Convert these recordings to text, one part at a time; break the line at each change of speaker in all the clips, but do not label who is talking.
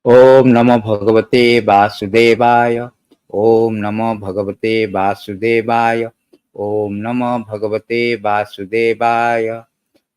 Om Namo Bhagavate Vasudevaya. Om Namo Bhagavate Vasudevaya. Om Namo Bhagavate Vasudevaya.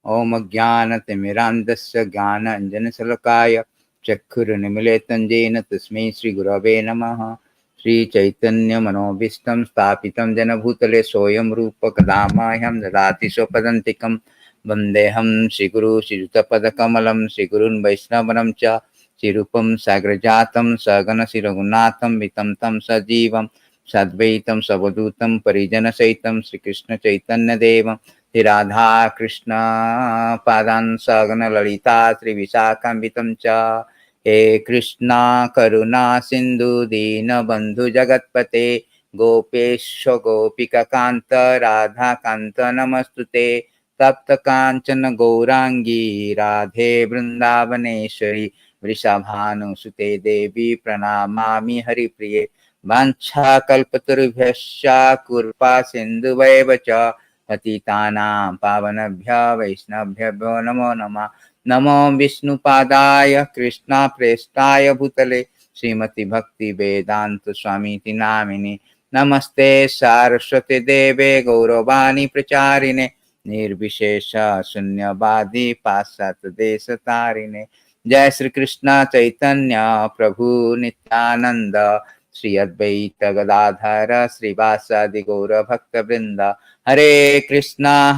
Om Jnana-timirandasya Jnana-anjana-salakaya Chakkhuru-nimiletam-jena Tasmai Shri-gurave Namaha. Shri Chaitanya Manobhistam Sthapitam Jana Bhutale Soyam Rupa Kadamaham Dadati Sopadantikam Vandeham Shri Guru Shri Juta Padakamalam Shri Gurun Vaishnavanam Cha Sirupam Sagrajatam Sagana Siragunatam Vitam Tam Sajivam Sadvaitam Savadutam Parijana Saitam Sri Krishna Chaitanya Devam Sri Radha Krishna Padan Sagana Lalita Sri Visakam Vitam Cha He Krishna Karuna Sindhu Dina Bandhu Jagatpate Gopesha Gopika Kanta Radha Kanta Namastute Tapta Kanchana Gaurangi Radhe Vrindavaneshwari Vrishabhanusute Devi Pranamami Haripriye Vancha Kalpatarubhyasya Kurpa Sindhu Vaivacha Patitanam Pavanabhya Vaishnabhya Namo Namah Namo Vishnu Padaya Krishna Prestaya Bhutale Srimati Bhakti Vedanta Swamiti Namini Namaste Saraswati Deve Gauravani Pracharine Nirvishesha Sunyabadi Pasat Desatarine Jai Sri Krishna Chaitanya Prabhu Nityananda Sri Advaita Gadadhara Sri Vasadi Gaura Bhakta Vrinda Hare Krishna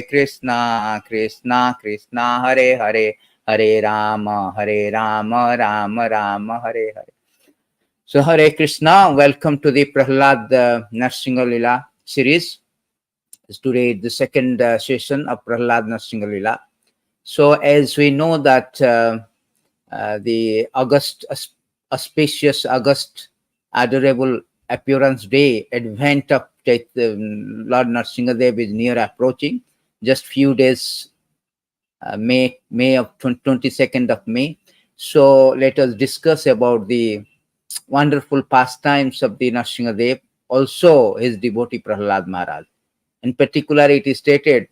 Krishna Krishna Hare Hare Hare Rama Rama Rama Hare Hare. So Hare Krishna, welcome to the Prahlāda Nrsimha Lila series. Today the second session of Prahlāda Nrsimha Lila. So as we know that the August, auspicious August, adorable appearance day, advent of Lord Nrsimhadev is near approaching. Just few days, May of 22nd of May. So let us discuss about the wonderful pastimes of the Nrsimhadev, also his devotee Prahlāda Mahārāja. In particular, it is stated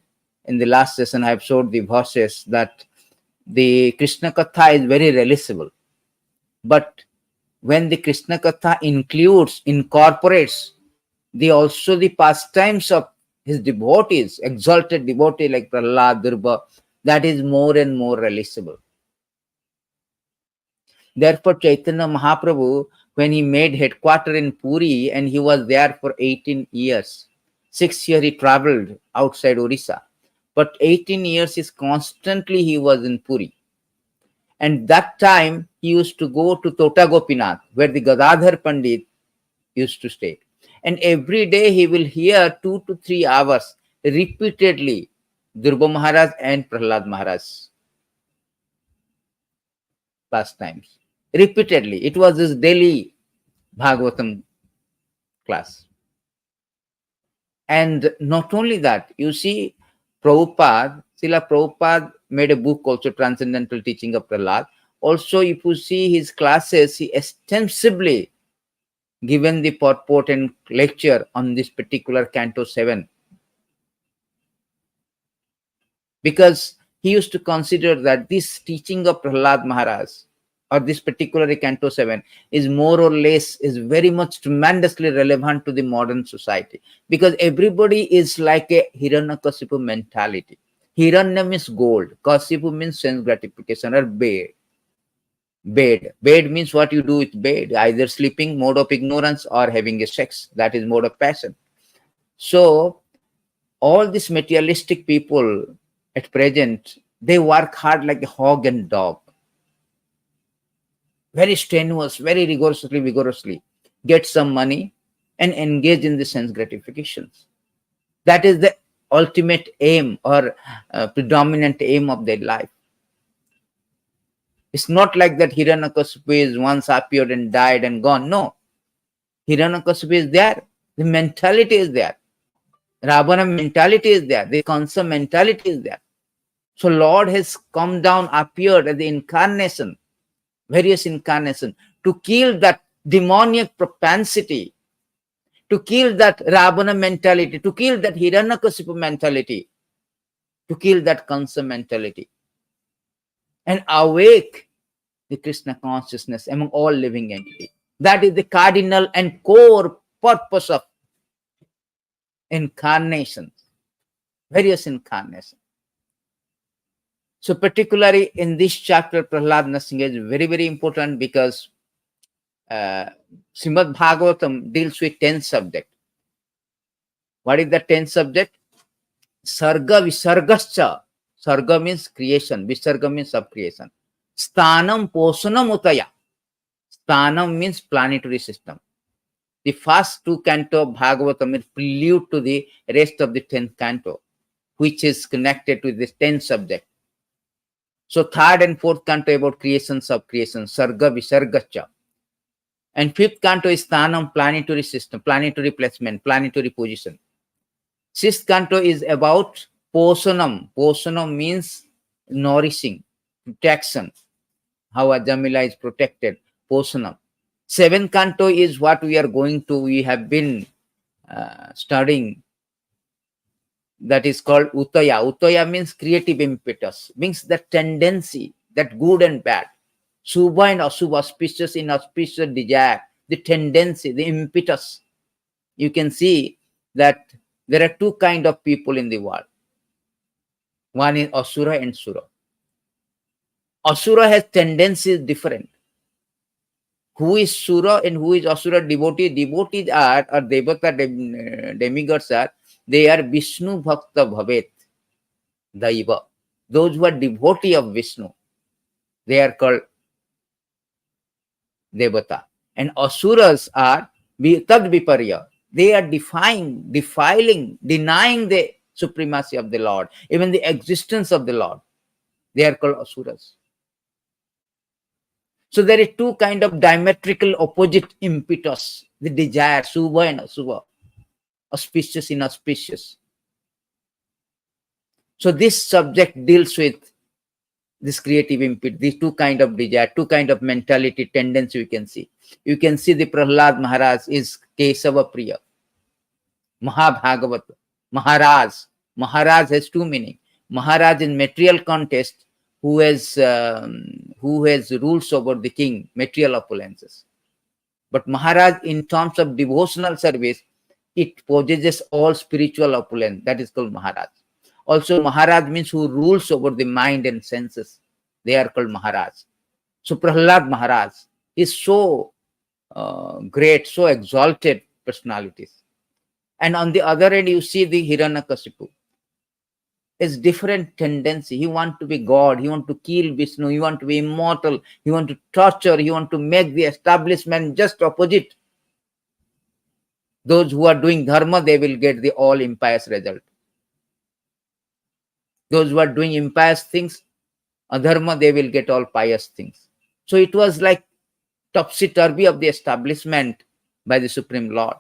in the last session, I have showed the verses that the Krishna Katha is very realizable. But when the Krishna Katha incorporates also the pastimes of his devotees, exalted devotee like Prahlāda, Durba, that is more and more realizable. Therefore, Chaitanya Mahaprabhu, when he made headquarters in Puri and he was there for 18 years, 6 years he traveled outside Orissa, but 18 years is constantly he was in Puri. And that time he used to go to Tota Gopinath, where the Gadadhar Pandit used to stay. And every day he will hear 2 to 3 hours repeatedly Durba Maharaj and Prahlāda Mahārāja pastimes. Repeatedly. It was his daily Bhāgavatān class. And not only that, you see, Srila Prabhupada made a book also, Transcendental Teaching of Prahlāda. Also, if you see his classes, he extensively given the purport and lecture on this particular Canto 7. Because he used to consider that this teaching of Prahlāda Mahārāja, or this particular Canto 7, is more or less, is very much tremendously relevant to the modern society. Because everybody is like a Hiranyakasipu mentality. Hiranya means gold, Kasipu means sense gratification or bed. Bed means what you do with bed, either sleeping, mode of ignorance, or having a sex. That is mode of passion. So all these materialistic people at present, they work hard like a hog and dog. Very strenuous, very vigorously, get some money and engage in the sense gratifications. That is the ultimate aim or predominant aim of their life. It's not like that Hiranyakasipu is once appeared and died and gone. No. Hiranyakasipu is there. The mentality is there. Ravana mentality is there. The Kamsa mentality is there. So Lord has come down, appeared as the incarnation, various incarnations, to kill that demoniac propensity, to kill that Ravana mentality, to kill that Hiranyakasipu mentality, to kill that consumer mentality and awake the Krishna consciousness among all living entities. That is the cardinal and core purpose of incarnation, various incarnations. So particularly in this chapter, Prahlāda Narasimha is very, very important because Srimad Bhāgavatān deals with 10 subjects. What is the 10th subject? Sarga Visargascha. Sarga means creation, Visarga means subcreation. Sthanam Posanam Utaya. Sthanam means planetary system. The first 2 canto of Bhagavatam is prelude to the rest of the 10th canto, which is connected to this 10th subject. So 3rd and 4th canto about creation, subcreation, Sarga Visargacha. And 5th canto is Sthanam, planetary system, planetary placement, planetary position. 6th canto is about Posanam. Posanam means nourishing, protection, how a Jamila is protected, Posanam. 7th canto is what we have been studying. That is called Utaya. Utaya means creative impetus, means the tendency, that good and bad, Subha and Asubha, auspicious, inauspicious desire, the tendency, the impetus. You can see that there are 2 kinds of people in the world. One is Asura and Sura. Asura has tendencies different. Who is Sura and who is Asura? Devotees. Devotees are, or Devata, demigods are, they are Vishnu Bhakta Bhavet, Daiva. Those who are devotee of Vishnu, they are called Devata. And Asuras are Tad Viparya. They are defiling, denying the supremacy of the Lord, even the existence of the Lord. They are called Asuras. So there is 2 kinds of diametrical opposite impetus, the desire, Subha and Asubha, auspicious, inauspicious. So this subject deals with this creative impetus, these 2 kinds of desire, 2 kinds of mentality, tendency you can see. You can see the Prahlāda Mahārāja is Kesava Priya, Mahabhagavata, Maharaj. Maharaj has 2 meanings. Maharaj in material context, who has rules over the king, material opulences. But Maharaj in terms of devotional service, it possesses all spiritual opulence. That is called Maharaj. Also Maharaj means who rules over the mind and senses. They are called Maharaj. So Prahlāda Mahārāja is so great, so exalted personalities. And on the other end, you see the Hiranyakasipu. It's different tendency. He wants to be God. He wants to kill Vishnu. He wants to be immortal. He wants to torture. He wants to make the establishment just opposite. Those who are doing dharma, they will get the all impious result. Those who are doing impious things, adharma, they will get all pious things. So it was like topsy-turvy of the establishment by the Supreme Lord.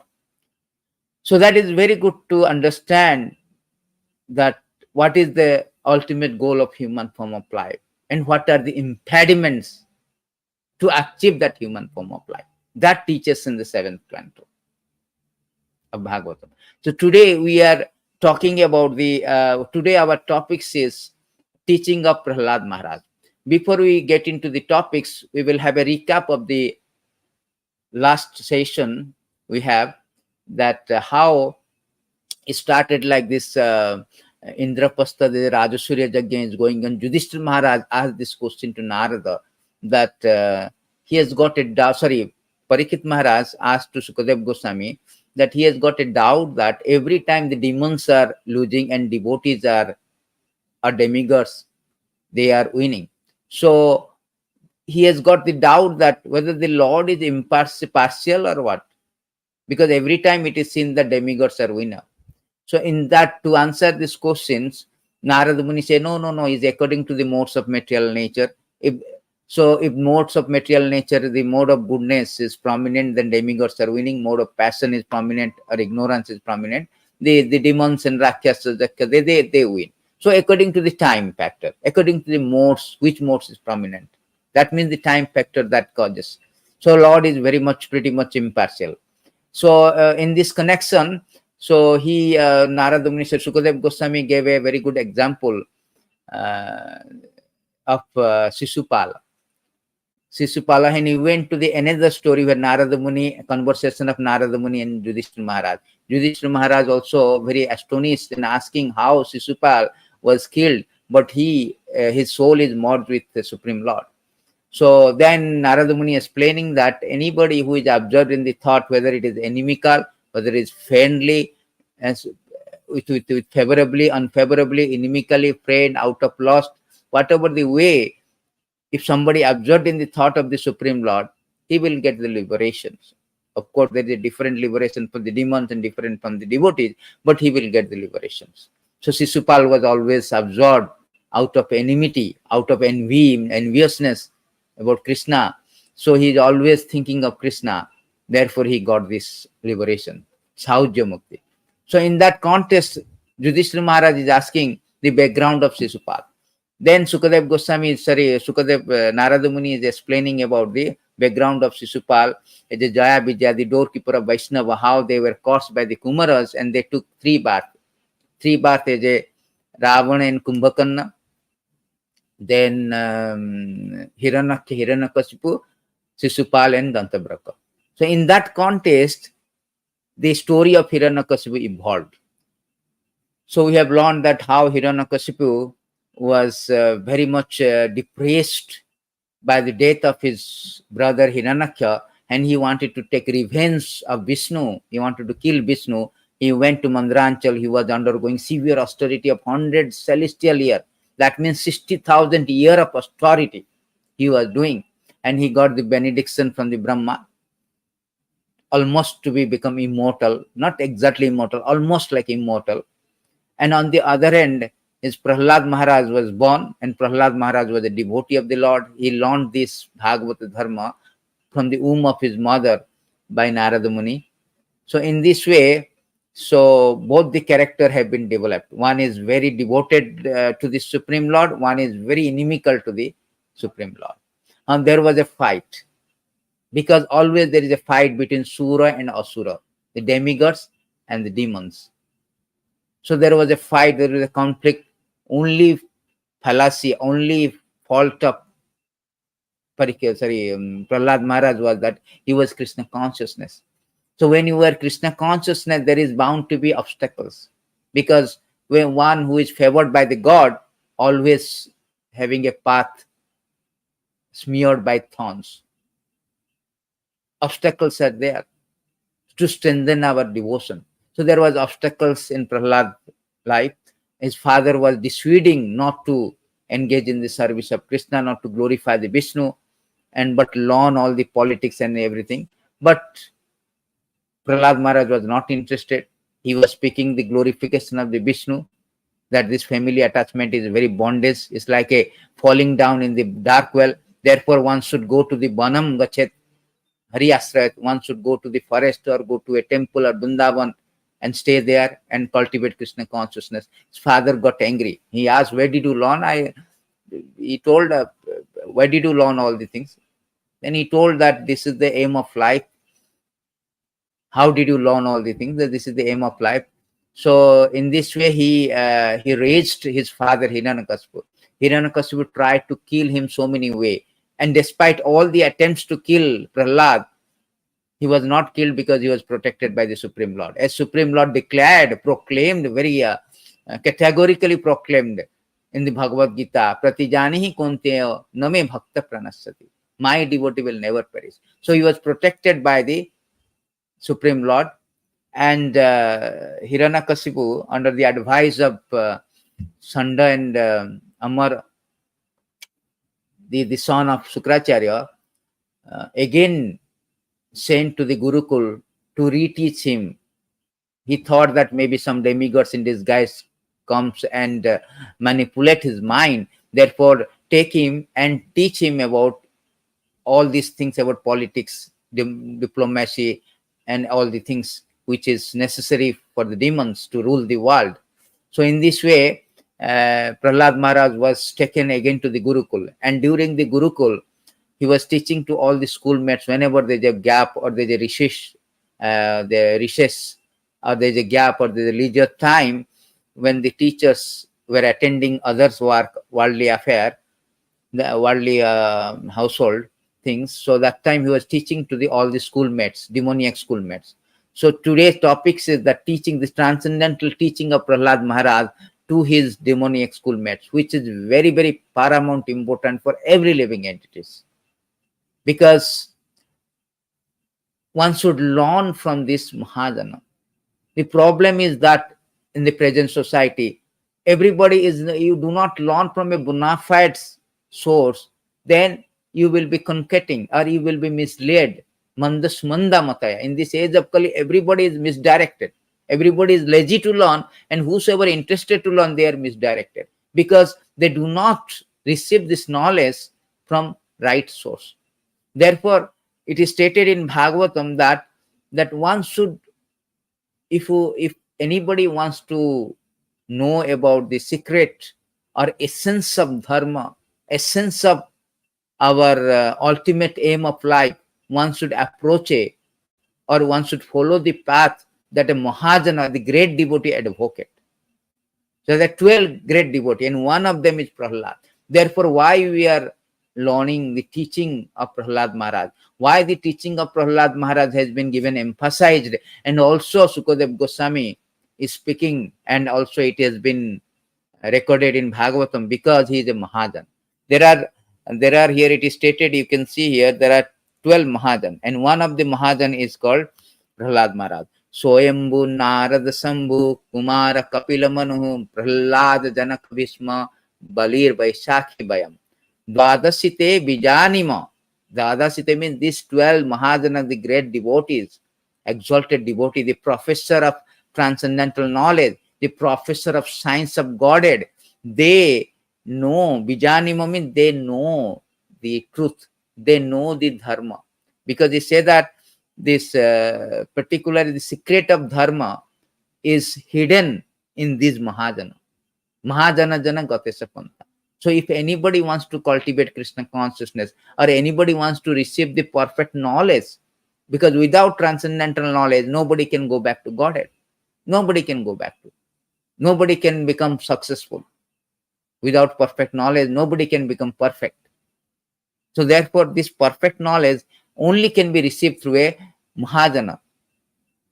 So that is very good to understand that what is the ultimate goal of human form of life and what are the impediments to achieve that human form of life. That teaches in the 7th canto of Bhagavatam. So today we are talking about today our topics is teaching of Prahlāda Mahārāja. Before we get into the topics, we will have a recap of the last session we have, that how it started like this. Indrapastha, the Rajasurya Yajna is going on. Yudhishthira Maharaj asked this question to Narada, that he has got a doubt. Parikshit Maharaj asked to Sukadeva Goswami that he has got a doubt that every time the demons are losing and devotees are demigods, they are winning. So he has got the doubt that whether the Lord is partial or what, because every time it is seen that demigods are winner. So in that, to answer these questions, Narada Muni said, no, is according to the modes of material nature. If modes of material nature, the mode of goodness is prominent, then demigods are winning. Mode of passion is prominent or ignorance is prominent. The demons and rakshasas, they win. So according to the time factor, according to the modes, which modes is prominent, that means the time factor that causes. So Lord is pretty much impartial. So in this connection, So Narada Muni said, Sukadev Goswami gave a very good example of Sisupala. Sisupala, and he went to the another story where Narada Muni, conversation of Narada Muni and Yudhishthira Maharaj. Yudhishthira Maharaj also very astonished in asking how Sisupal was killed, but his soul is merged with the Supreme Lord. So then Narada Muni explaining that anybody who is absorbed in the thought, whether it is inimical, whether it is friendly, as with favorably, unfavorably, inimically, friend, out of lust, whatever the way, if somebody absorbed in the thought of the Supreme Lord, he will get the liberations. Of course, there is a different liberation for the demons and different from the devotees, but he will get the liberations. So Sisupal was always absorbed out of enmity, out of enviousness about Krishna. So he is always thinking of Krishna. Therefore, he got this liberation, Saujya Mukti. So in that context, Yudhishthira Maharaj is asking the background of Sisupal. Then Narada Muni is explaining about the background of Sisupal, the Jaya Vijaya, the doorkeeper of Vaishnava, how they were cursed by the Kumaras and they took 3 baths. 3 baths as a Ravana and Kumbhakarna, then Hiranyakashipu, Sisupal and Dantabraka. So in that context, the story of Hiranyakashipu evolved. So we have learned that how Hiranyakashipu was very much depressed by the death of his brother Hiranyaka, and he wanted to take revenge of Vishnu. He wanted to kill Vishnu. He went to Mandaranchal. He was undergoing severe austerity of 100 celestial years. That means 60,000 years of austerity he was doing. And he got the benediction from the Brahma, almost to become immortal. Not exactly immortal, almost like immortal. And on the other end, his Prahlāda Mahārāja was born, and Prahlāda Mahārāja was a devotee of the Lord. He learned this Bhāgavata Dharma from the womb of his mother by Narada Muni. So in this way, so both the character have been developed. One is very devoted to the Supreme Lord. One is very inimical to the Supreme Lord. And there was a fight, because always there is a fight between Sura and Asura, the demigods and the demons. So there was a fight, there was a conflict. Only fallacy, only fault of Prahlāda Mahārāja was that he was Krishna consciousness. So when you are Krishna consciousness, there is bound to be obstacles, because when one who is favored by the God, always having a path smeared by thorns. Obstacles are there to strengthen our devotion. So there was obstacles in Prahlada's life. His father was dissuading not to engage in the service of Krishna, not to glorify the Vishnu, but learn all the politics and everything. But Prahlāda Mahārāja was not interested. He was speaking the glorification of the Vishnu, that this family attachment is very bondage. It's like a falling down in the dark well. Therefore, one should go to the Vanam Gachet, Hari Ashrayat. One should go to the forest or go to a temple or Vrindavan and stay there and cultivate Krishna consciousness. His father got angry. He asked, where did you learn? He told, where did you learn all the things? Then he told that this is the aim of life. How did you learn all the things? That this is the aim of life. So in this way, he raised his father Hiranyakashipu. Hiranyakashipu tried to kill him so many ways. And despite all the attempts to kill Prahlāda, he was not killed because he was protected by the Supreme Lord. As Supreme Lord proclaimed, very categorically proclaimed in the Bhagavad Gita, Pratijanihi kunteyo name bhakta pranasati. My devotee will never perish. So he was protected by the Supreme Lord. And Hiranyakashipu, under the advice of Sanda and Amar, the son of Sukracharya, again sent to the Gurukul to reteach him. He thought that maybe some demigods in disguise comes and manipulate his mind. Therefore, take him and teach him about all these things about politics, diplomacy, and all the things which is necessary for the demons to rule the world. So in this way, Prahlāda Mahārāja was taken again to the Gurukul. And during the Gurukul, he was teaching to all the schoolmates whenever there's a gap or there's a recess, or there's a gap, or there's a leisure time when the teachers were attending others' work, worldly affair, the worldly household things. So that time he was teaching to all the schoolmates, demoniac schoolmates. So today's topics is the teaching, this transcendental teaching of Prahlāda Mahārāja to his demoniac schoolmates, which is very, very paramount important for every living entities. Because one should learn from this Mahajana. The problem is that in the present society, everybody is, you do not learn from a bona fide source, then you will be concocting or you will be misled. Mandas manda mataya. In this age of Kali, everybody is misdirected. Everybody is lazy to learn, and whosoever interested to learn, they are misdirected because they do not receive this knowledge from right source. Therefore, it is stated in Bhagavatam that one should, if anybody wants to know about the secret or essence of dharma, essence of our ultimate aim of life, one should approach it, or one should follow the path that a Mahajana, the great devotee, advocate. So there are 12 great devotees, and one of them is Prahlāda. Therefore, why we are learning the teaching of Prahlāda Mahārāja? Why the teaching of Prahlāda Mahārāja has been given emphasized, and also Sukadev Goswami is speaking, and also it has been recorded in Bhagavatam, because he is a Mahajan. There are here, it is stated, you can see here, there are 12 Mahajan, and one of the Mahajan is called Prahlāda Mahārāja. Soyambhu Narada Sambhu Kumara Kapila Manu Prahlāda Janak Visma Balir Vaishakhi Bayam Dvadasite Bijanima. Dvadasite means these 12 Mahajana, the great devotees, exalted devotee, the professor of transcendental knowledge, the professor of science of Godhead. They know, Bijanima means they know the truth, they know the dharma. Because they say that this particularly the secret of dharma is hidden in this Mahajana. Mahajana Jana Gatesa Pantha. So if anybody wants to cultivate Krishna consciousness, or anybody wants to receive the perfect knowledge, because without transcendental knowledge, nobody can go back to Godhead. Nobody can go back to. Nobody can become successful. Without perfect knowledge, nobody can become perfect. So therefore, this perfect knowledge only can be received through a Mahajana.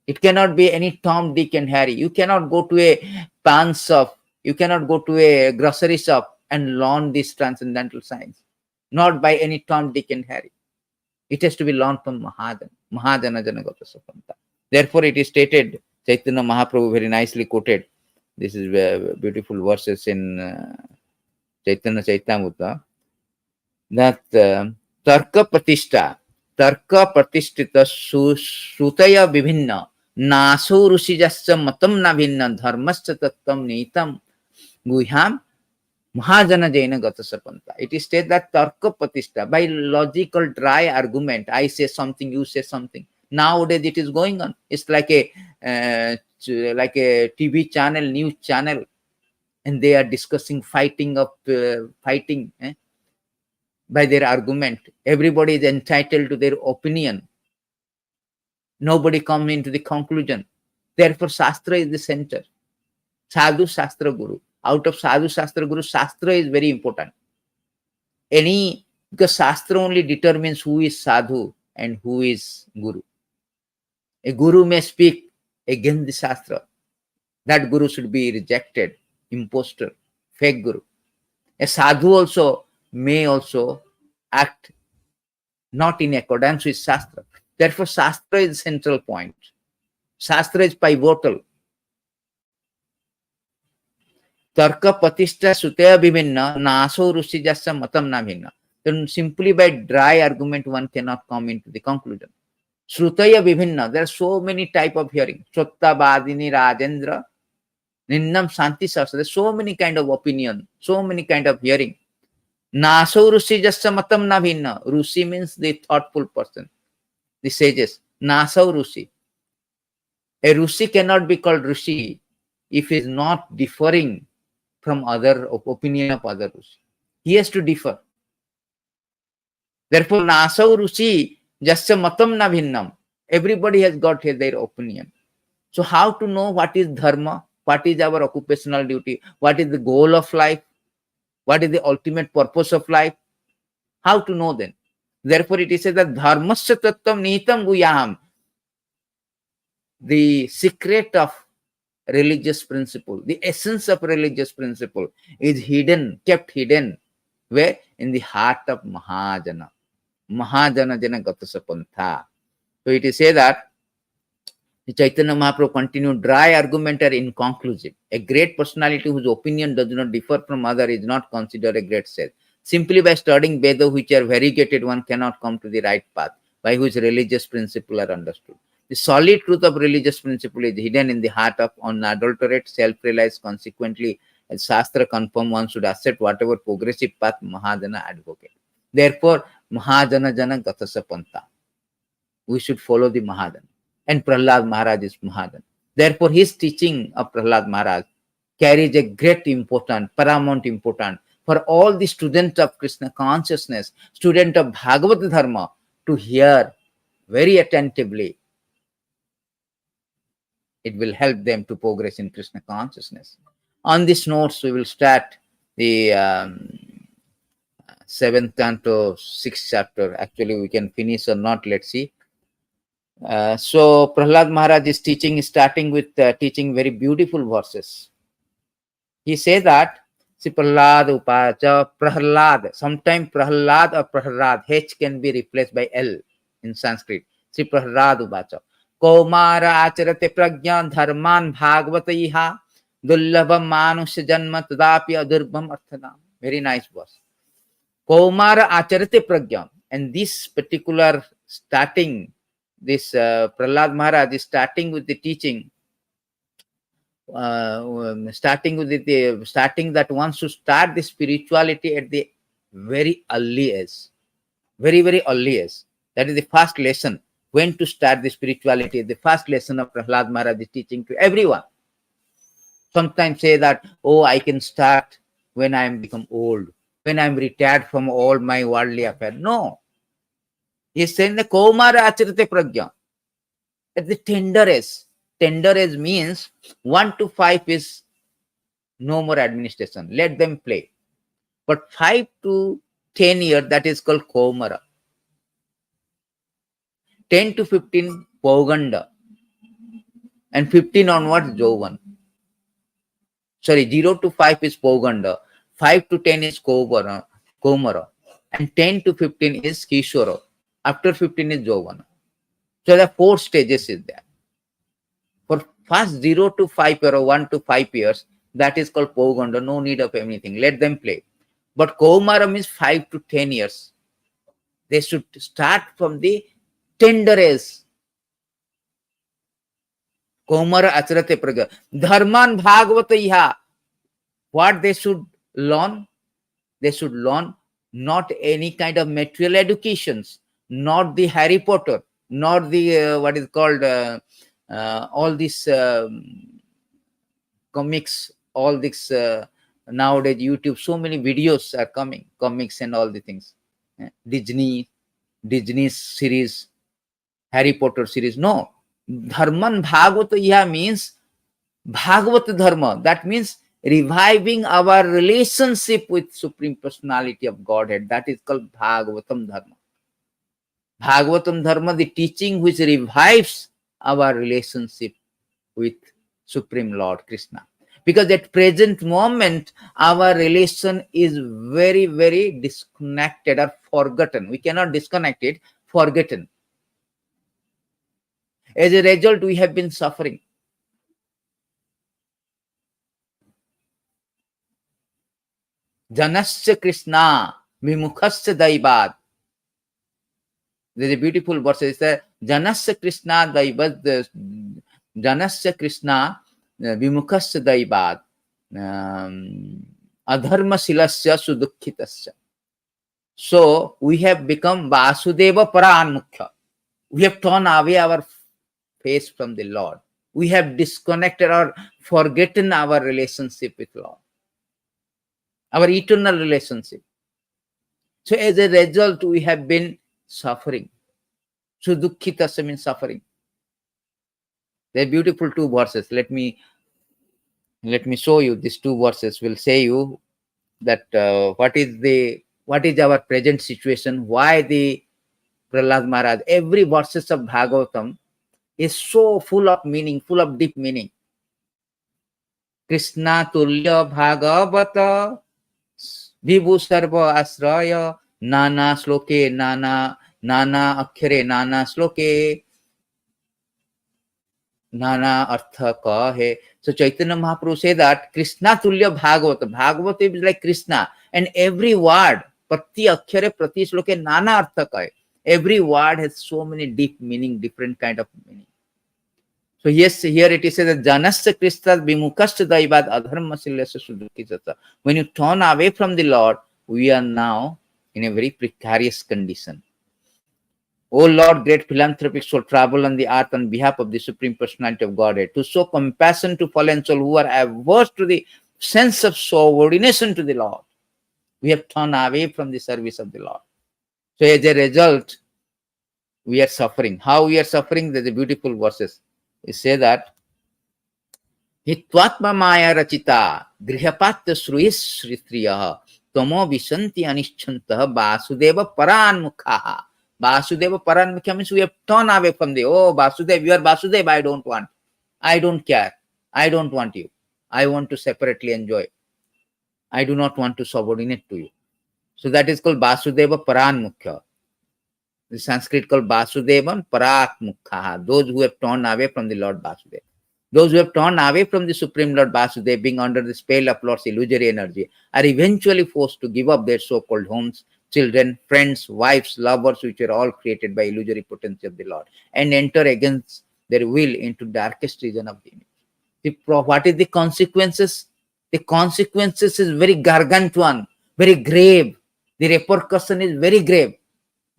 It cannot be any Tom, Dick and Harry. You cannot go to a pan shop, you cannot go to a grocery shop and learn this transcendental science. Not by any Tom, Dick and Harry. It has to be learned from Mahajana. Mahajana Janagata Sapanta. Therefore, it is stated, Chaitanya Mahaprabhu very nicely quoted. This is beautiful verses in Chaitanya Chaitamrita, that Tarka Pratishta Shrutaya Vibhinna Naso Rushijasya Matam Navinna Dharmasya Tattam Nitam Guhyam Mahajana Jaina Gata Sapanta. It is stated that Tarka Pratishta, by logical dry argument, I say something, you say something. Nowadays it is going on. It's like a TV channel, news channel, and they are discussing fighting by their argument. Everybody is entitled to their opinion. Nobody comes into the conclusion. Therefore, Shastra is the center. Sadhu, Shastra, Guru. Out of Sadhu, Shastra, Guru, Shastra is very important. Because Shastra only determines who is Sadhu and who is Guru. A Guru may speak against the Shastra. That Guru should be rejected, impostor, fake Guru. A Sadhu also may also act not in accordance with Shastra. Therefore, Shastra is the central point. Shastra is pivotal. Tarka Patishta Sutaya Bhivinna Naso Rushijasya Matam Na Bhinna. Then simply by dry argument one cannot come into the conclusion. Shrutaya Bhivinna, there are so many type of hearing. Sotta Badini Rajendra, Ninnam Shanti Shastra, there are so many kind of opinion, so many kind of hearing. Naso Rushijasya Matam Na Bhinna. Rushi means the thoughtful person, the sages. Naso Rushi. A Rushi cannot be called Rushi if he is not differing from other opinion of other Rushi. He has to differ. Therefore, Naso Rushi Jasya Matam Na Bhinnam. Everybody has got their opinion. So how to know what is dharma, what is our occupational duty, what is the goal of life, what is the ultimate purpose of life? How to know then? Therefore, it is said that dharmasya tattvam nihitam guyaham. The secret of religious principle, the essence of religious principle is hidden, kept hidden. Where? In the heart of Mahajana. Mahajana jana gatasa pantha. So it is said that the Chaitanya Mahaprabhu continued, dry argument are inconclusive. A great personality whose opinion does not differ from other is not considered a great sage. Simply by studying Veda, which are variegated, one cannot come to the right path by which religious principles are understood. The solid truth of religious principle is hidden in the heart of unadulterated, self-realized. Consequently, as Shastra confirm, one should accept whatever progressive path Mahajana advocate. Therefore, Mahajana jana gatasa pantha. We should follow the Mahajana. And Prahlada Maharaja is Mahajana. Therefore, his teaching of Prahlada Maharaja carries a great importance, paramount importance for all the students of Krishna consciousness, student of Bhagavad Dharma, to hear very attentively. It will help them to progress in Krishna consciousness. On this notes, we will start the 7th canto, 6th chapter. Actually, we can finish or not, let's see. So Prahlada Maharaj is teaching, starting with teaching very beautiful verses. He says that, see, Prahlada uvāca, Prahlada. Sometimes Prahlada or Prahlāda, H can be replaced by L in Sanskrit. See, Prahlada uvāca. kaumāra ācaret prājño dharmān bhāgavatān durlabhaṁ mānuṣaṁ janma tadapi adhruvam arthadam. Very nice verse. Kaumāra ācaret prājño. And this particular starting, this Prahlada Maharaj is starting with the teaching, starting that one should start the spirituality at the very early age, very, very early age. That is the first lesson. When to start the spirituality, the first lesson of Prahlada Maharaj is teaching to everyone. Sometimes say that, oh, I can start when I am become old, when I am retired from all my worldly affairs. No. He is saying the kaumāra ācaret prājño. At the tender age. Tender age means 1 to 5 is no more administration. Let them play. But 5 to 10 years, that is called kaumāra. 10 to 15, pauganda. And 15 onwards, jauvan. Sorry, 0 to 5 is pauganda. 5 to 10 is kaumāra. And 10 to 15 is kishora. After 15 is jauvan. So the 4 stages is there. For first 0 to 5 or 1 to 5 years, that is called pauganda. No need of anything. Let them play. But kaumāra means 5 to 10 years. They should start from the tender age. Kaumāra ācaret prājño. Dharmān bhāgavatān. What they should learn? They should learn not any kind of material educations, not the Harry Potter, not the what is called all these comics, all this nowadays YouTube, so many videos are coming, comics and all the things. Disney series, Harry Potter series. No. Dharman Bhagavata means Bhagavata Dharma. That means reviving our relationship with Supreme Personality of Godhead. That is called Bhagavatam Dharma. Bhagavatam Dharma, the teaching which revives our relationship with Supreme Lord Krishna. Because at present moment, our relation is very, very disconnected or forgotten. We cannot disconnect it, forgotten. As a result, we have been suffering. Janasya Krishna, vimukhasya daivad. There is a beautiful verse. It says, Janasya Krishna daivad, Janasya Krishna vimukhasya daivad, adharma silasya sudukhitasya. So, we have become Vasudeva Paranmukhya. We have turned away our face from the Lord. We have disconnected or forgotten our relationship with Lord. Our eternal relationship. So as a result, we have been suffering. Sudukhitasya means suffering. They're beautiful two verses. Let me show you. These two verses will say you that what is our present situation, why the Prahlāda Mahārāja, every verses of Bhāgavatān is so full of meaning, full of deep meaning. Krishna tulya bhagavata vibhu sarva asraya nana sloke nana akhyare nana sloke nana artha ka hai. So Chaitanya Mahaprabhu say that Krishna tulya bhagavata. Bhagavata is like Krishna, and every word, prati akhyare prati sloke nana artha ka hai. Every word has so many deep meaning, different kind of meaning. So yes, here it is said that janasya kristas vimukasya daivad adharmasilya sudukisata. When you turn away from the Lord, we are now in a very precarious condition. O Lord, great philanthropic soul, travel on the earth on behalf of the Supreme Personality of Godhead, to show compassion to fallen souls who are averse to the sense of subordination to the Lord. We have turned away from the service of the Lord. So as a result, we are suffering. How we are suffering? There's a beautiful verses. We say that hitvatma maya rachita grihapatya sruis shritriya tomo visanti anishchantah vasudeva paranmukha. Vasudeva paranmukha means we have turned away from the, oh Vasudev, you are Vasudev, I don't want. I don't care. I don't want you. I want to separately enjoy. I do not want to subordinate to you. So that is called Vasudeva paranmukha. The Sanskrit called Vasudevan Paratmukha, those who have turned away from the Lord Vasudeva. Those who have turned away from the Supreme Lord Vasudeva, being under the spell of Lord's illusory energy, are eventually forced to give up their so-called homes, children, friends, wives, lovers, which are all created by illusory potency of the Lord, and enter against their will into darkest region of the universe. What is the consequences? The consequences is very gargantuan, very grave. The repercussion is very grave.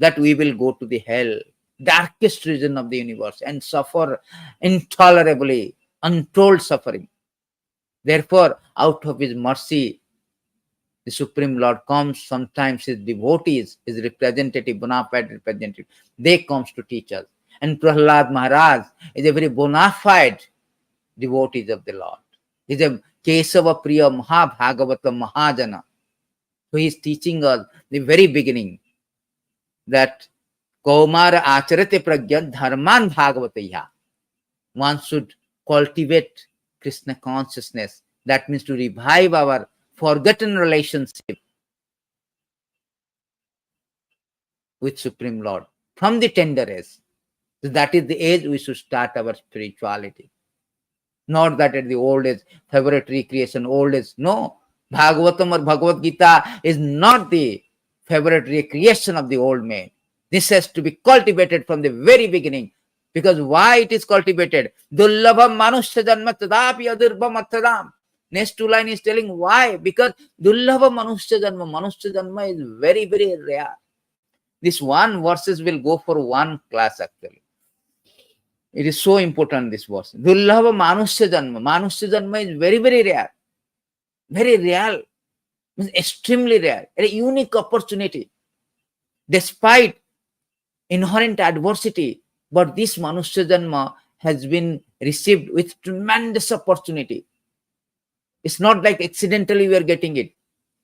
That we will go to the hell, darkest region of the universe, and suffer intolerably, untold suffering. Therefore, out of his mercy, the Supreme Lord comes, sometimes his devotees, his representative, bona fide representative, they comes to teach us. And Prahlāda Mahārāja is a very bona fide devotee of the Lord. He is a Kesava Priya Mahabhagavata Mahajana. So he is teaching us the very beginning that kaumāra ācaret prājño dharmān bhāgavatāya. One should cultivate Krishna consciousness. That means to revive our forgotten relationship with Supreme Lord from the tender age. So that is the age we should start our spirituality. Not that at the old age, favorite recreation, old age. No. Bhagavatam or Bhagavad Gita is not the favorite recreation of the old man. This has to be cultivated from the very beginning. Because why it is cultivated? Durlabhaṁ mānuṣaṁ janma tadapi adhruvam arthadam. Next two line is telling why. Because durlabhaṁ mānuṣaṁ janma is very, very rare. This one verses will go for one class actually. It is so important, this verse. Durlabhaṁ mānuṣaṁ janma. Mānuṣaṁ janma is very, very rare. Very real. Means extremely rare. A unique opportunity. Despite inherent adversity, but this Manuṣya Janma has been received with tremendous opportunity. It's not like accidentally we are getting it.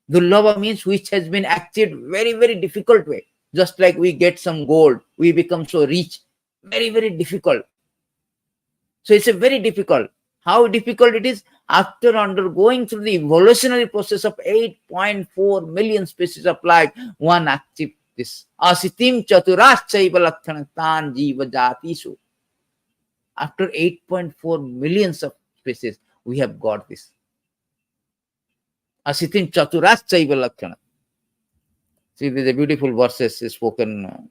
Durlabha means which has been achieved very, very difficult way. Just like we get some gold, we become so rich. Very, very difficult. So it's a very difficult. How difficult it is? After undergoing through the evolutionary process of 8.4 million species of life, one achieved this. Asitim chaturāścaiva lakṣanatan jiva jātisu. After 8.4 millions of species, we have got this. Asitim chaturāścaiva lakṣanatan. See, there's a beautiful verses spoken.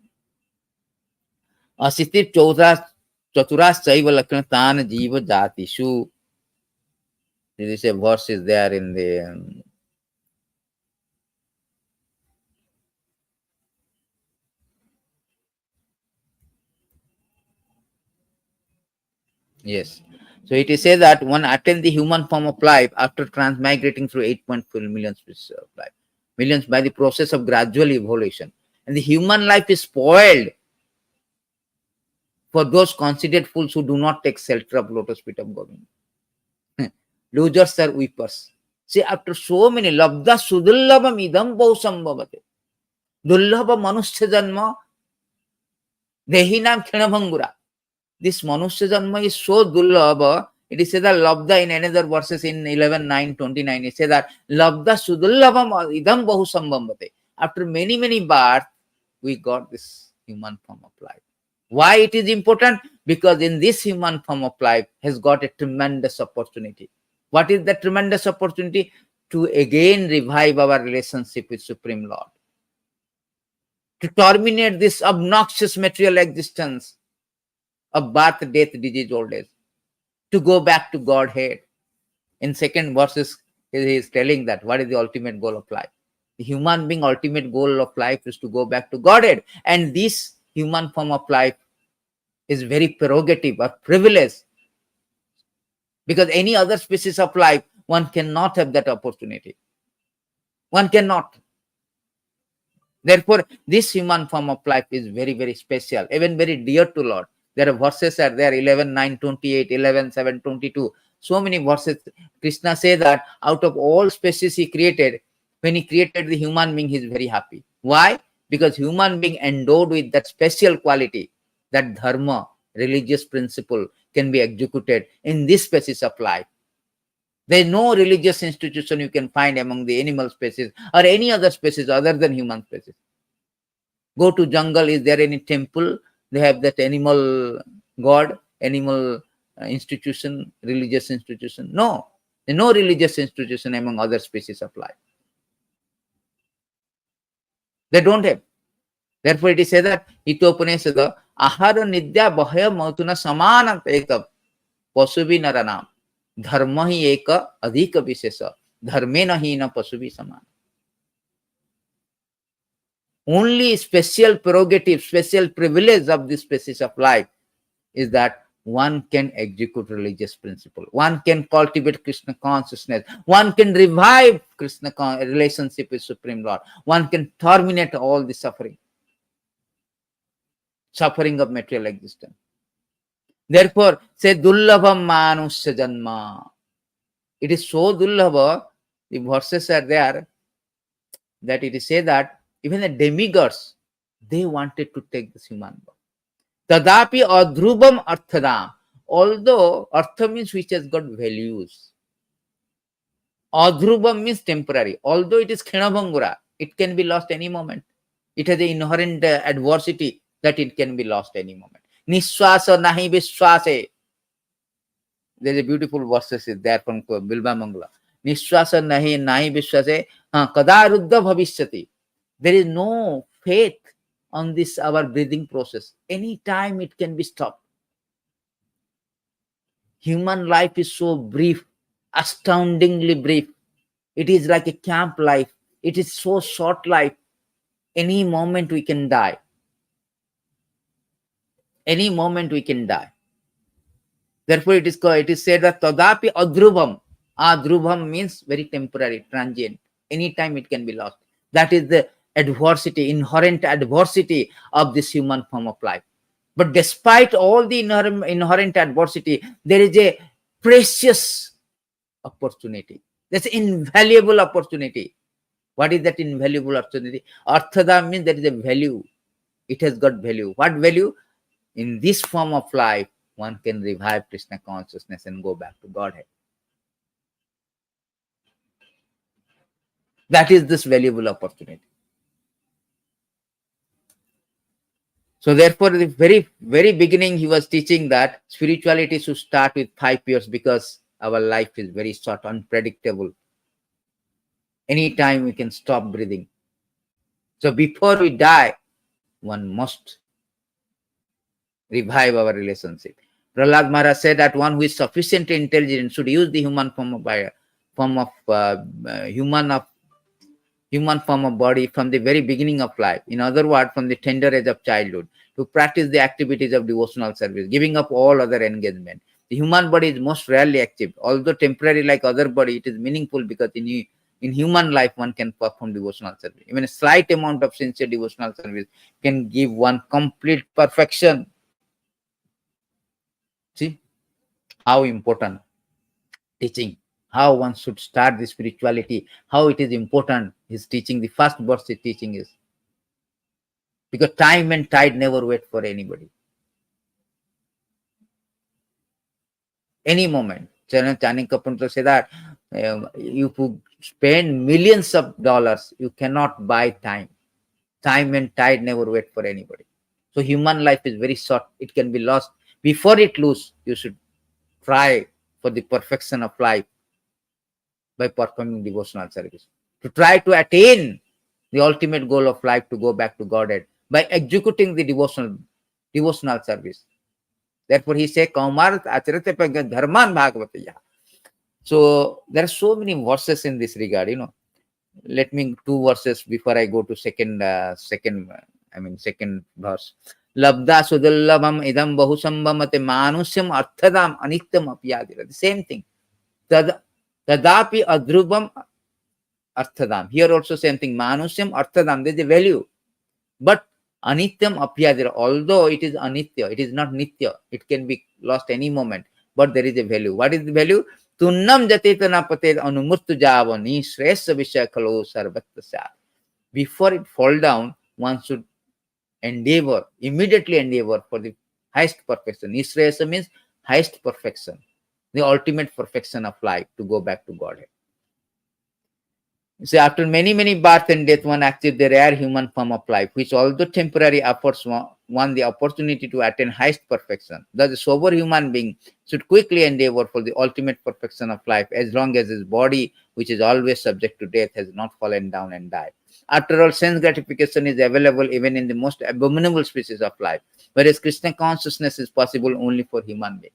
Asitim chaturāścaiva lakṣanatan jiva jātisu. There is a verse is there in the yes. So it is said that one attains the human form of life after transmigrating through 8.4 million species of life. Millions by the process of gradual evolution. And the human life is spoiled for those considered fools who do not take shelter of lotus feet of Govinda. Losers are weepers. See, after so many, labda sudurlabhaṁ idam bahusambhavate. Durlabha manuṣaṁ janma dehinam khinabhangura. This manuṣaṁ janma is so durlabha. It is said that labda in another verses in 11:9-29. It says that labda sudurlabhaṁ idam bahusambhavate. After many, many births, we got this human form of life. Why it is important? Because in this human form of life has got a tremendous opportunity. What is the tremendous opportunity? To again revive our relationship with Supreme Lord. To terminate this obnoxious material existence of birth, death, disease, old age. To go back to Godhead. In second verses, he is telling that what is the ultimate goal of life. The human being ultimate goal of life is to go back to Godhead. And this human form of life is very prerogative or privilege. Because any other species of life, one cannot have that opportunity. One cannot. Therefore, this human form of life is very, very special, even very dear to Lord. There are verses are there, 11:9-28, 11:7-22. So many verses. Krishna says that out of all species he created, when he created the human being, he is very happy. Why? Because human being endowed with that special quality, that dharma, religious principle, can be executed in this species of life. There is no religious institution you can find among the animal species or any other species other than human species. Go to jungle, is there any temple? They have that animal god, animal institution, religious institution. No, there is no religious institution among other species of life. They don't have. Therefore, it is said that Hitopaneshada ahara nidya bahaya mautuna samana ekam pasubi naranam dharma hi eka adhika vishesa dharmena hina pasubi samana. Only special prerogative, special privilege of this species of life is that one can execute religious principle. One can cultivate Krishna consciousness. One can revive Krishna relationship with Supreme Lord. One can terminate all the suffering of material existence. Therefore, say durlabhaṁ mānuṣaṁ janma. It is so durlabha, the verses are there, that it is said that even the demigods, they wanted to take this human birth. Tadapi adhruvam arthadam. Although artha means which has got values. Adhruvam means temporary. Although it is khinabhangura, it can be lost any moment. It has an inherent adversity that it can be lost any moment. Nishwasa nahi viswase. There is a beautiful verses there from Bilba Mangala. Nishwasa nahi viswase kada ruddha bhavishyati. There is no faith on this our breathing process. Any time it can be stopped. Human life is so brief, astoundingly brief. It is like a camp life. It is so short life. Any moment we can die. Any moment we can die. Therefore, it is said that tadapi adhruvam. Adhruvam means very temporary, transient. Anytime it can be lost. That is the adversity, inherent adversity of this human form of life. But despite all the inherent adversity, there is a precious opportunity. That's invaluable opportunity. What is that invaluable opportunity? Arthadam means there is a value. It has got value. What value? In this form of life, one can revive Krishna consciousness and go back to Godhead. That is this valuable opportunity. So therefore, at the very, very beginning, he was teaching that spirituality should start with 5 years because our life is very short, unpredictable. Anytime we can stop breathing. So before we die, one must revive our relationship. Prahlāda Mahārāja said that one who is sufficiently intelligent should use the human form of body from the very beginning of life. In other words, from the tender age of childhood, to practice the activities of devotional service, giving up all other engagement. The human body is most rarely active. Although temporary like other body, it is meaningful because in human life, one can perform devotional service. Even a slight amount of sincere devotional service can give one complete perfection. See how important teaching, how one should start the spirituality, how it is important his teaching. The first verse his teaching is, because time and tide never wait for anybody. Any moment. Channing Kapoor say that you could spend millions of dollars, you cannot buy time. Time and tide never wait for anybody. So human life is very short. It can be lost. Before it lose, you should try for the perfection of life by performing devotional service. To try to attain the ultimate goal of life, to go back to Godhead by executing the devotional service. Therefore, he says, kaumāra ācaret dharmān bhāgavatān. So there are so many verses in this regard. Let me 2 verses before I go to second verse. Labda durlabhaṁ idam bahusambhamate mānuṣaṁ arthadam anityam apyādira. The same thing. Tadapi adhruvam arthadam. Here also same thing. Mānuṣaṁ arthadam. There is a value. But anityam apyādira. Although it is anitya, it is not nitya. It can be lost any moment. But there is a value. What is the value? Tunnam jatetana pated anumurtu javani shresa vishya khalo sarvatasya. Before it fall down, one should immediately endeavor for the highest perfection. Nishresa means highest perfection, the ultimate perfection of life, to go back to Godhead. So after many, many birth and death, one achieves the rare human form of life, which although temporary affords one the opportunity to attain highest perfection. Thus, a sober human being should quickly endeavor for the ultimate perfection of life, as long as his body, which is always subject to death, has not fallen down and died. After all, sense gratification is available even in the most abominable species of life, whereas Krishna consciousness is possible only for human beings.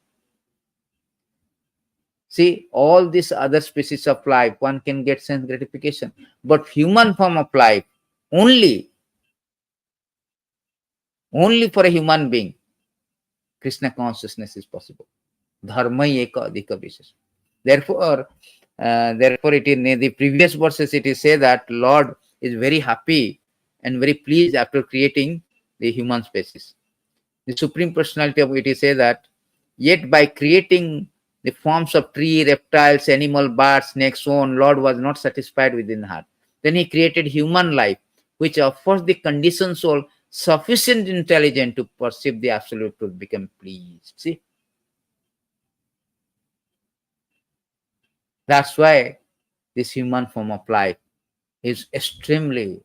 See, all these other species of life, one can get sense gratification. But human form of life, only for a human being, Krishna consciousness is possible. Dharma eka adhika vishesha. Therefore, it is in the previous verses, it is said that Lord is very happy and very pleased after creating the human species. The Supreme Personality of it is said that, yet by creating the forms of tree, reptiles, animal, birds, snakes, so on, Lord was not satisfied within the heart. Then he created human life, which offers the conditioned soul sufficient intelligence to perceive the absolute truth, become pleased. See? That's why this human form of life is extremely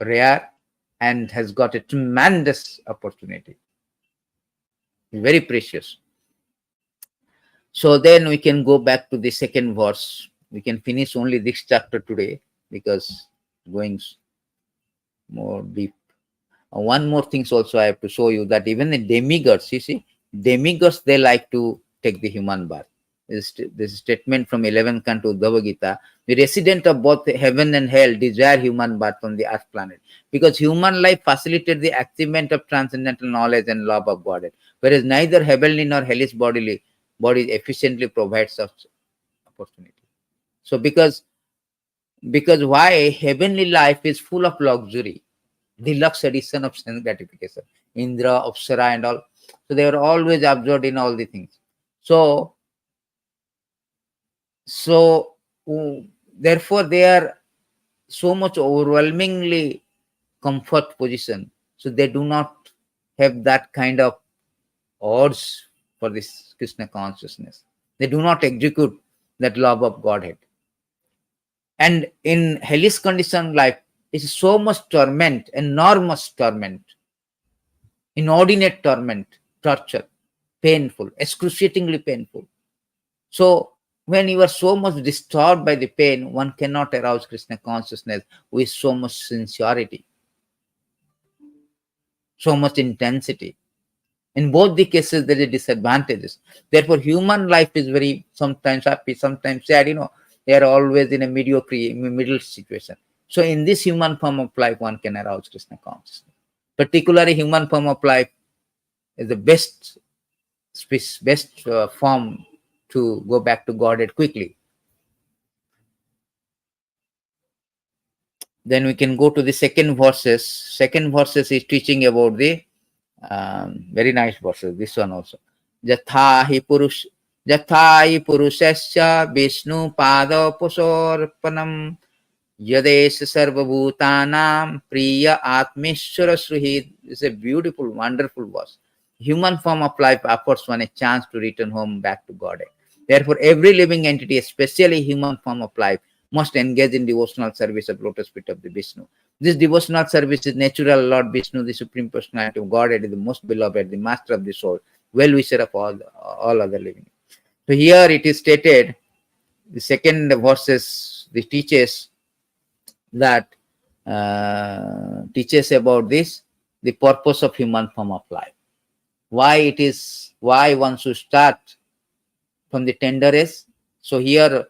rare and has got a tremendous opportunity. Very precious. So then we can go back to the second verse. We can finish only this chapter today because going more deep. One more thing also I have to show you, that even the demigods, you see, demigods, they like to take the human birth. This statement from 11th canto Bhagavad Gita, the resident of both heaven and hell desire human birth on the earth planet, because human life facilitates the achievement of transcendental knowledge and love of Godhead, whereas neither heavenly nor hellish body efficiently provides such opportunity. So because why? Heavenly life is full of luxury, deluxe edition of sense gratification, Indra, Apsara and all. So they are always absorbed in all the things. So therefore they are so much overwhelmingly comfort position. So they do not have that kind of urge for this Krishna consciousness. They do not execute that love of Godhead. And in hellish condition life is so much torment, enormous torment, inordinate torment, torture, painful, excruciatingly painful. So when you are so much disturbed by the pain, one cannot arouse Krishna consciousness with so much sincerity, so much intensity. In both the cases, there are disadvantages. Therefore, human life is very sometimes happy, sometimes sad. They are always in a middle situation. So in this human form of life, one can arouse Krishna consciousness. Particularly, human form of life is the best form to go back to Godhead quickly. Then we can go to the second verses. Second verses is teaching about the very nice verses. This one also. Jatha hi purushasya Vishnu pada pusorpanam Yadesh sarva bhutanam priya atmeshwara sruhi. It's a beautiful, wonderful verse. Human form of life offers one a chance to return home back to God. Therefore, every living entity, especially human form of life, must engage in devotional service of lotus feet of the Vishnu. This devotional service is natural. Lord Vishnu, the Supreme Personality of Godhead, is the most beloved, the master of the soul, well-wisher of all other living. So here it is stated, the second verses, the teaches that teaches about this, the purpose of human form of life. Why one should start from the tender age. So here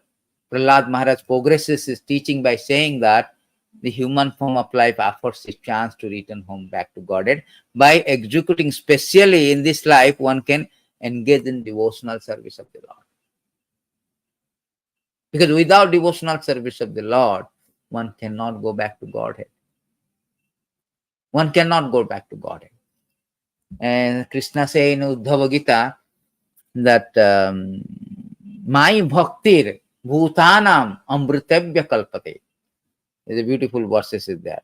Prahlāda Mahārāja progresses his teaching by saying that the human form of life offers a chance to return home back to Godhead. By executing, specially in this life, one can engage in devotional service of the Lord. Because without devotional service of the Lord, one cannot go back to Godhead. One cannot go back to Godhead. And Krishna says in Uddhava Gita that my bhaktir bhutanam amritavya kalpate. There's a beautiful verses is there.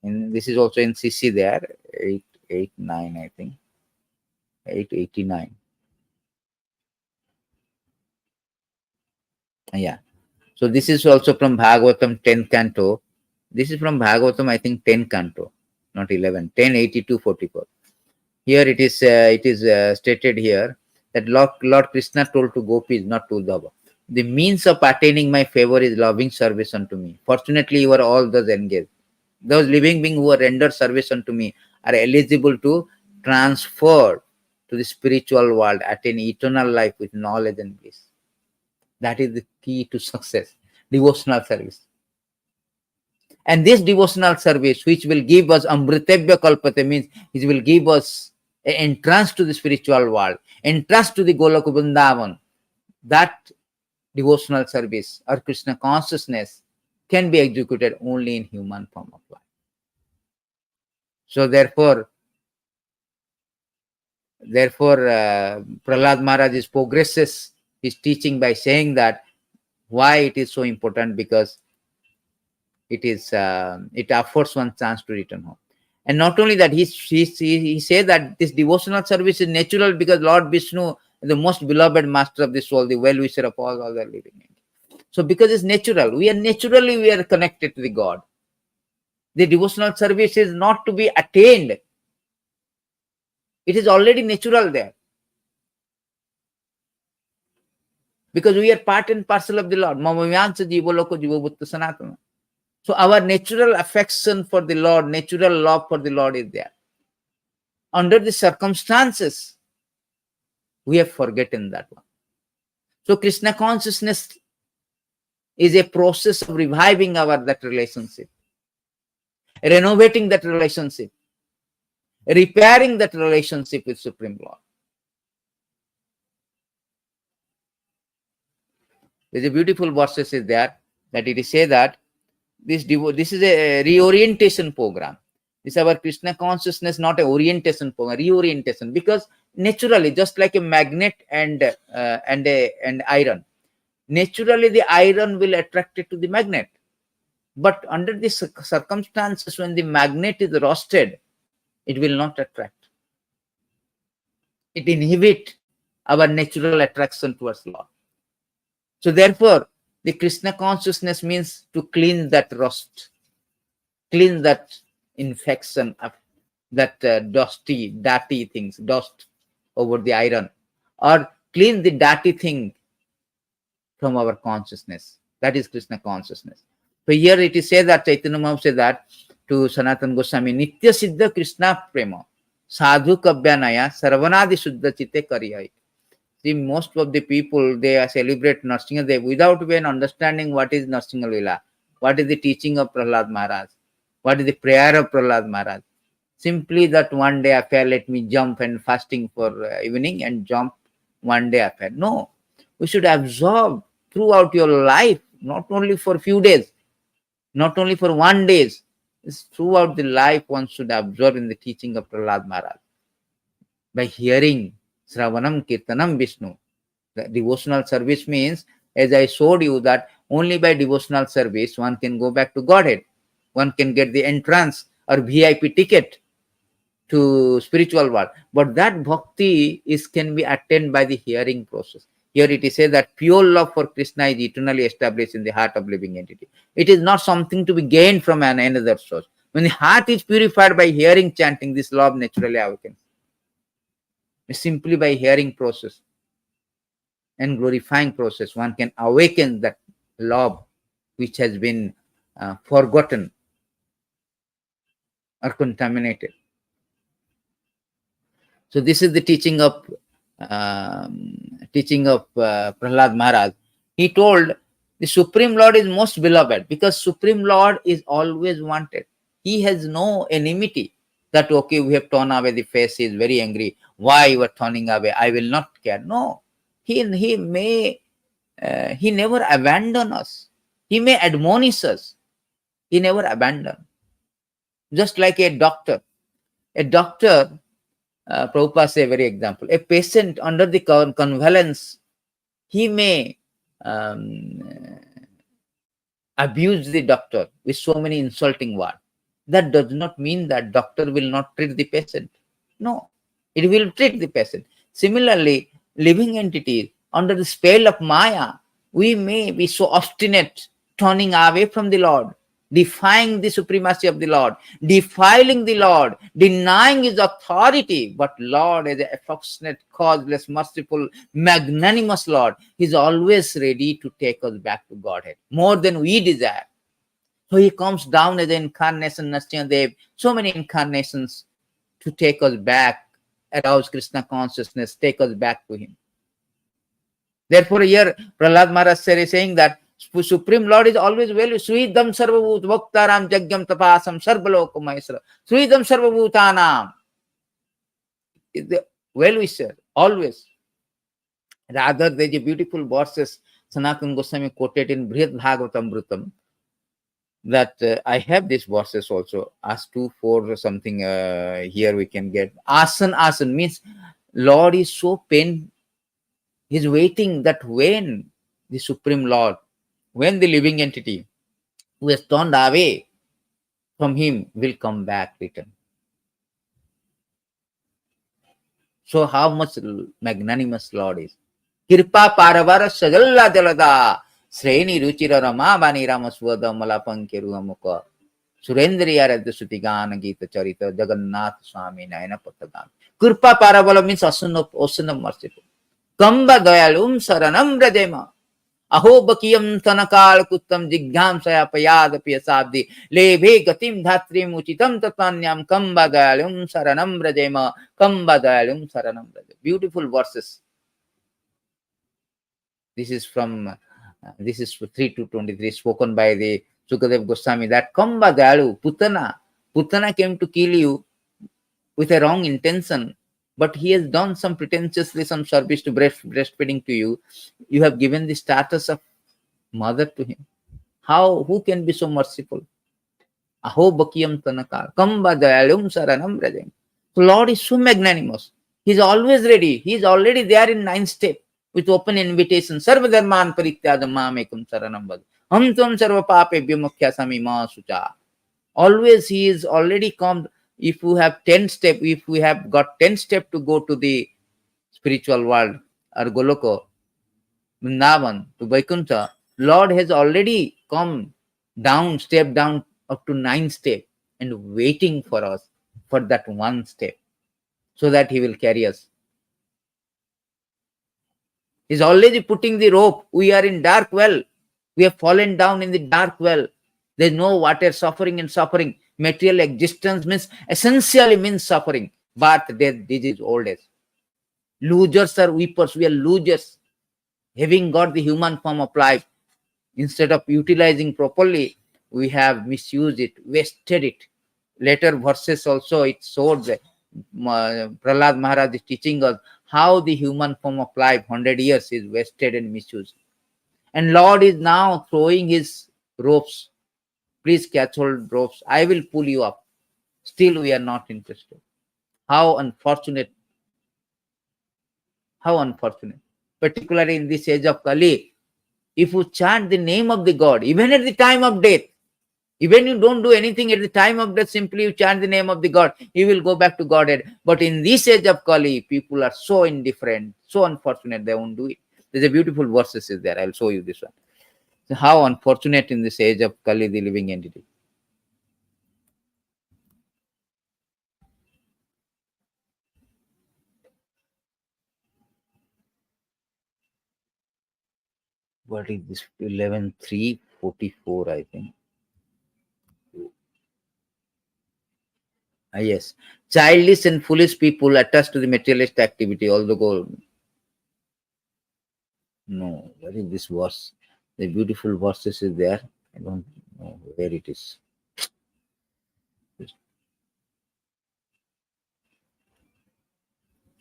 This is also in CC there, 889, I think. 889. Yeah. So this is also from Bhagavatam 10th canto. This is from Bhagavatam, I think 10th canto, not 11, 10:82-44. Here it is stated here that Lord Krishna told to gopis, not to Uddhava, the means of attaining my favor is loving service unto me. Fortunately, you are all those engaged. Those living beings who are rendered service unto me are eligible to transfer to the spiritual world, attain eternal life with knowledge and bliss. That is the key to success, devotional service. And this devotional service, which will give us amritavya kalpate, means it will give us an entrance to the spiritual world, entrance to the Goloka Vrindavan. That devotional service or Krishna consciousness can be executed only in human form of life. So therefore, Prahlāda Mahārāja progresses his teaching by saying that why it is so important, because it offers one chance to return home. And not only that, he said that this devotional service is natural because Lord Vishnu is the most beloved master of the soul, the well-wisher of all other living entities. So because it's natural, we are connected to the God. The devotional service is not to be attained. It is already natural there. Because we are part and parcel of the Lord. So our natural affection for the Lord, natural love for the Lord is there. Under the circumstances, we have forgotten that one. So Krishna consciousness is a process of reviving that relationship, renovating that relationship, repairing that relationship with Supreme Lord. There's a beautiful verses is there that it is say that this is a reorientation program. This is our Krishna consciousness, not an orientation program, reorientation. Because naturally, just like a magnet and iron, naturally the iron will attract it to the magnet. But under these circumstances, when the magnet is rusted, it will not attract. It inhibits our natural attraction towards Lord. So therefore, the Krishna consciousness means to clean that rust, clean that infection of that dirty things, dust over the iron, or clean the dirty thing from our consciousness. That is Krishna consciousness. So here it is said that Chaitanya Mahaprabhu said that to Sanatana Goswami, Nitya Siddha Krishna Prema, Sadhu Kabyanaya, Sarvanadi Shuddha Chitte Kariyai. See, most of the people, they celebrate Nrsimha Dev without even understanding what is Nrsimha Lila, what is the teaching of Prahlāda Mahārāja, what is the prayer of Prahlāda Mahārāja. Simply that one day affair, let me jump and fasting for evening and jump one day affair. No, we should absorb throughout your life, not only for a few days, not only for 1 day. It's throughout the life one should absorb in the teaching of Prahlāda Mahārāja. By hearing Sravanam Kirtanam Vishnu. The devotional service means, as I showed you, that only by devotional service one can go back to Godhead. One can get the entrance or VIP ticket to spiritual world. But that bhakti can be attained by the hearing process. Here it is said that pure love for Krishna is eternally established in the heart of living entity. It is not something to be gained from another source. When the heart is purified by hearing chanting, this love naturally awakens. Simply by hearing process and glorifying process, one can awaken that love which has been forgotten or contaminated. So this is the teaching of Prahlāda Mahārāja. He told the Supreme Lord is most beloved because Supreme Lord is always wanted. He has no enmity that, okay, we have torn away the face, he is very angry. Why you are turning away? I will not care. No, he never abandon us. He may admonish us. He never abandon. Just like a doctor. Prabhupada say a very example. A patient under the convalescence, he may abuse the doctor with so many insulting words. That does not mean that doctor will not treat the patient. No, it will treat the patient. Similarly, living entities under the spell of Maya, we may be so obstinate, turning away from the Lord, defying the supremacy of the Lord, defiling the Lord, denying his authority. But Lord is an affectionate, causeless, merciful, magnanimous Lord. He's always ready to take us back to Godhead, more than we desire. So he comes down as an incarnation, Nrsimhadev, so many incarnations to take us back, arouse Krishna consciousness, take us back to him. Therefore here Prahlāda Mahārāja is saying that Supreme Lord is always well. Sridam sarvabhut bhaktaram jagyam tapasam sarvalokam mahesara. Sridam sarvabhutanam is the well-wisher, always. Rather, there is a beautiful verses Sanatana Goswami quoted in Brihad Bhāgavatān that I have these verses also. As 2-4 or something here we can get. Asan means Lord is so pain. He's waiting that when the Supreme Lord, when the living entity who has turned away from him will come back, return. So how much magnanimous Lord is. Kirpa paravara sajalla jalada sreni ruchira rama bani ramaswada malapankeru amuka surendriya radya sutigana gita charita Jagannath Swami nayana patagam. Kirpa paravala means ocean of merciful. Kamba dayalum saranam rajema. Aho bakiyam tanakal kuttam jigham saya payad piyasabdi leve gatim dhatrim uchitam tatanyam kamba dayalum saranam rajema kamba dayalum saranam rajema. Beautiful verses. This is from 3-23 spoken by the Sukadeva Goswami that Kamba Dayalu, Putana came to kill you with a wrong intention. But he has done some pretentiously some service to breastfeeding to you. You have given the status of mother to him. Who can be so merciful? Aho bakiyam tanaka kamba dayalum saranam rajam. The Lord is so magnanimous. He is always ready. He is already there in 9th step with open invitation. Sarva dharmān parityājam māmekam saranam vad. Ham tvam sarva pāpebhyo mukhyasami ma sucha. Always he is already come. If we have 10 steps, if we have got 10 steps to go to the spiritual world or Goloko, Vrindavan, to Vaikuntha, Lord has already come down, step down up to 9 steps and waiting for us for that one step so that he will carry us. He's already putting the rope. We are in dark well. We have fallen down in the dark well. There's no water, suffering and suffering. Material existence essentially means suffering. Birth, death, disease, old age. Losers are weepers. We are losers. Having got the human form of life, instead of utilizing properly, we have misused it, wasted it. Later verses also it showed that Prahlāda Mahārāja is teaching us how the human form of life, 100 years, is wasted and misused. And Lord is now throwing his ropes. Please catch hold ropes. I will pull you up. Still we are not interested. How unfortunate How unfortunate. Particularly in this age of Kali, if you chant the name of the God, even at the time of death, even you don't do anything at the time of death, simply you chant the name of the God, you will go back to Godhead. But in this age of Kali, people are so indifferent, so unfortunate, they won't do it. There's a beautiful verses is there. I'll show you this one. So how unfortunate in this age of Kali, the living entity. What is this? 11:3:44, I think. Yes. Childish and foolish people attached to the materialist activity, although go. No, where is this verse? The beautiful verses is there. I don't know where it is.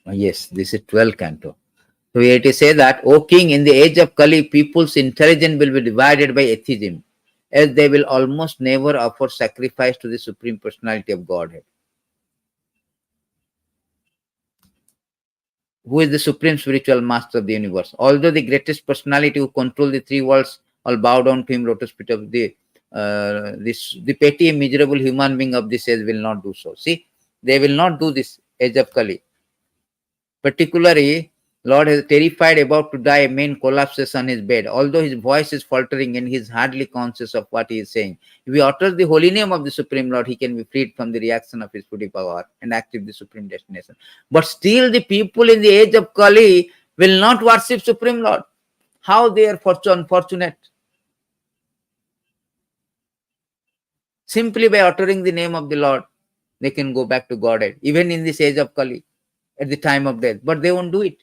Yes, this is 12th canto. So it is said that, O king, in the age of Kali, people's intelligence will be divided by atheism, as they will almost never offer sacrifice to the Supreme Personality of Godhead, who is the supreme spiritual master of the universe. Although the greatest personality who controls the three worlds all bow down to him, lotus feet of the the petty miserable human being of this age will not do so. See, they will not do this age of Kali. Particularly, Lord is terrified, about to die, a man collapses on his bed. Although his voice is faltering and he is hardly conscious of what he is saying. If he utters the holy name of the Supreme Lord, he can be freed from the reaction of his fruity power and achieve the supreme destination. But still the people in the age of Kali will not worship Supreme Lord. How they are unfortunate. Simply by uttering the name of the Lord, they can go back to Godhead, even in this age of Kali, at the time of death. But they won't do it.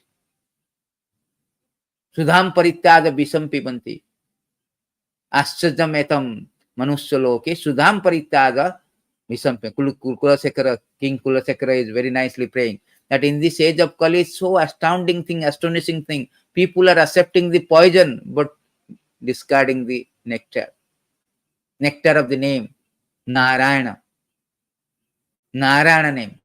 Sudham parityāja visam pibanti. Aścajam etam manuṣaloke. Sudham parityāja visam pibanti. Kulasekara, King Kulasekara is very nicely praying that in this age of Kali, so astounding thing, astonishing thing. People are accepting the poison, but discarding the nectar. Nectar of the name, Narayana. Narayana name.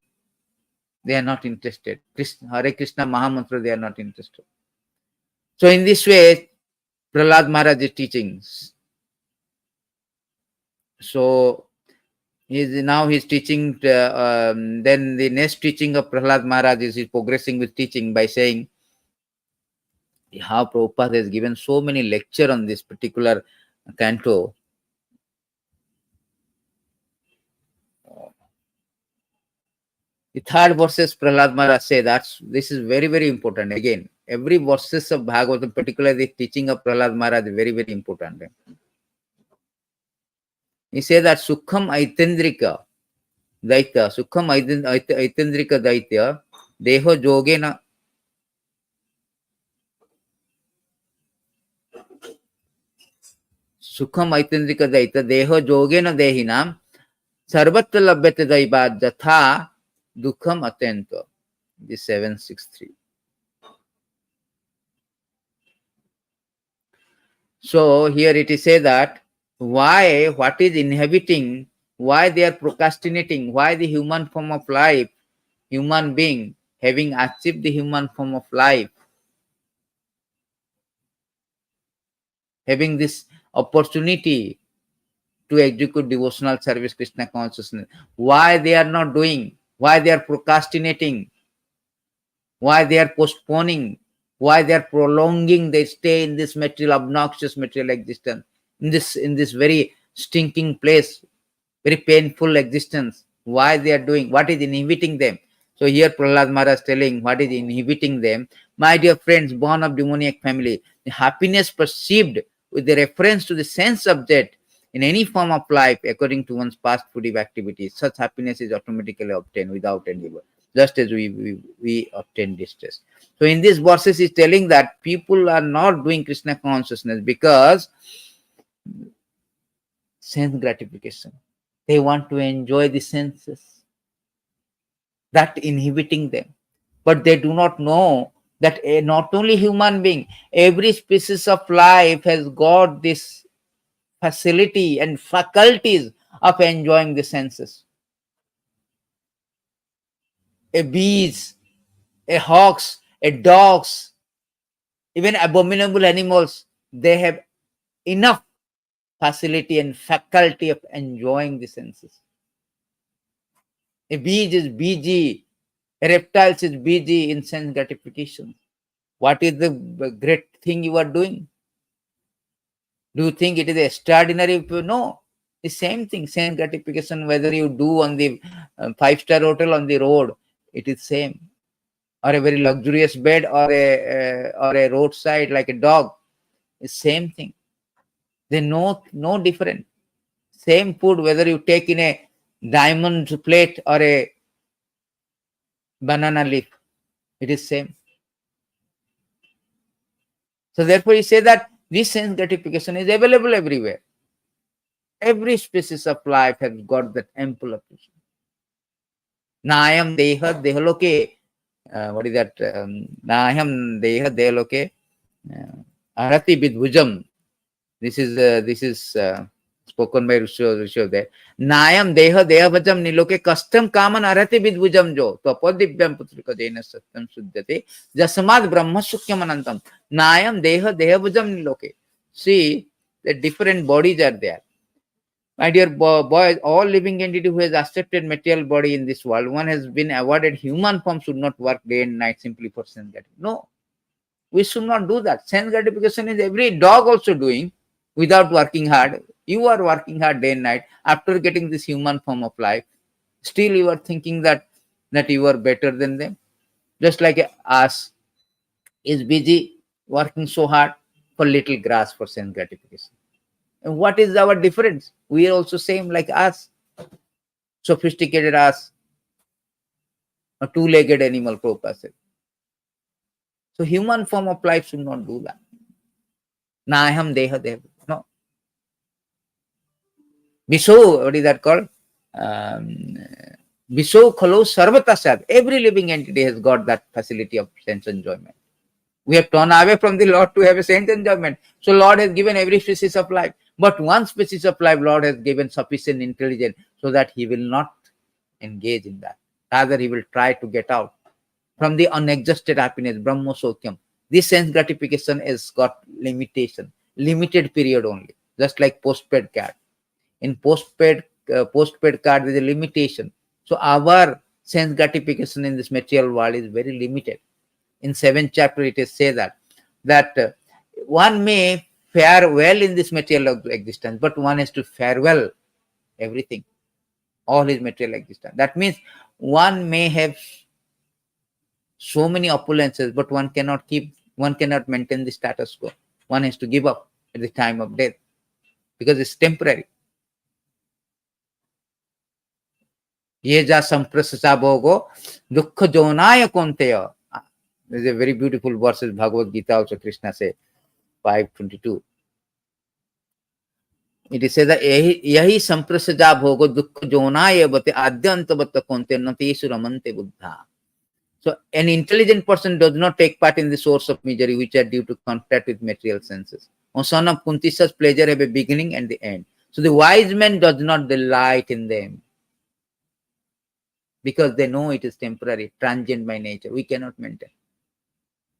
They are not interested. Hare Krishna Mahamantra, they are not interested. So in this way, Prahlāda Mahārāja is teaching. So he's teaching. Then the next teaching of Prahlāda Mahārāja is progressing with teaching by saying how Prabhupada has given so many lecture on this particular canto. The third verses Prahlāda Mahārāja say that this is very, very important. Again, every verses of Bhagavatam, particularly the teaching of Prahlāda Mahārāja, is very, very important. He says that Sukham Aitendrika Daitya, Sukham Aitendrika Daitya, Deho Jogena Sukham Aitendrika Daitya, Deho Jogena Dehinam, Sarvatra Labhyate Daivad Jatha Dukham Atento. This 763. So here it is said that what is inhibiting, why they are procrastinating, why the human form of life, human being, having achieved the human form of life, having this opportunity to execute devotional service, Krishna consciousness, why they are not doing, why they are procrastinating, why they are postponing, why they are prolonging their stay in this material, obnoxious material existence, in this very stinking place, very painful existence. Why they are doing, what is inhibiting them? So here Prahlāda Mahārāja is telling what is inhibiting them. My dear friends, born of demoniac family, the happiness perceived with the reference to the sense object in any form of life according to one's past fruitive activities, such happiness is automatically obtained without endeavor, just as we obtain distress. So in these verses is telling that people are not doing Krishna consciousness because sense gratification. They want to enjoy the senses. That inhibiting them. But they do not know that not only human being, every species of life has got this facility and faculties of enjoying the senses. A bees, a hawks, Dogs, even abominable animals, they have enough facility and faculty of enjoying the senses. A bee is busy, reptiles is busy in sense gratification. What is the great thing you are doing? Do you think it is extraordinary? No. The same thing, sense gratification, whether you do on the five-star hotel on the road, it is same. Or a very luxurious bed, or a roadside like a dog, it's same thing. They no different. Same food, whether you take in a diamond plate or a banana leaf, it is same. So therefore, you say that this sense gratification is available everywhere. Every species of life has got that ample appreciation. Nayam deha dehaloke. What is that? Nayam deha dehaloke. Arati vidvujam. This is spoken by Rishabh there. Nayam deha dehavajam niloke custom kaman arati vidvujam jo. Topodivyam putrika jena satyam sudyate. Jasamad brahma sukyam anantam. Nayam deha dehavajam niloke. See, the different bodies are there. My dear boys, all living entity who has accepted material body in this world, one has been awarded human form, should not work day and night simply for sense gratification. No, we should not do that. Sense gratification is every dog also doing without working hard. You are working hard day and night. After getting this human form of life, still you are thinking that you are better than them. Just like us is busy working so hard for little grass for sense gratification. And what is our difference? We are also same like us. Sophisticated us. A two-legged animal, Prabhupada said. So human form of life should not do that. Naham deha deha. No. Viso, what is that called? Viso khalo sarvatasad. Every living entity has got that facility of sense enjoyment. We have turned away from the Lord to have a sense enjoyment. So Lord has given every species of life. But one species of life, Lord has given sufficient intelligence so that he will not engage in that. Rather, he will try to get out from the unexhausted happiness, Brahma Sokyam. This sense gratification has got limitation, limited period only, just like postpaid card. In postpaid card, there is a limitation. So our sense gratification in this material world is very limited. In 7th chapter, it is say that one may fare well in this material existence, but one has to farewell everything, all his material existence. That means one may have so many opulences, but one cannot maintain the status quo. One has to give up at the time of death because it's temporary. Yeja samprasasa bhogo dukkha jonaya konteya. There's a very beautiful verse in Bhagavad Gita also, Krishna says, 5:22. It is said that yahi samprasada bhogo dukkha jonaya bate adyanta bata konte natesu ramante buddha. So an intelligent person does not take part in the source of misery which are due to contact with material senses. O son of Kunti, such pleasure have a beginning and the end. So the wise man does not delight in them because they know it is temporary, transient by nature. We cannot maintain.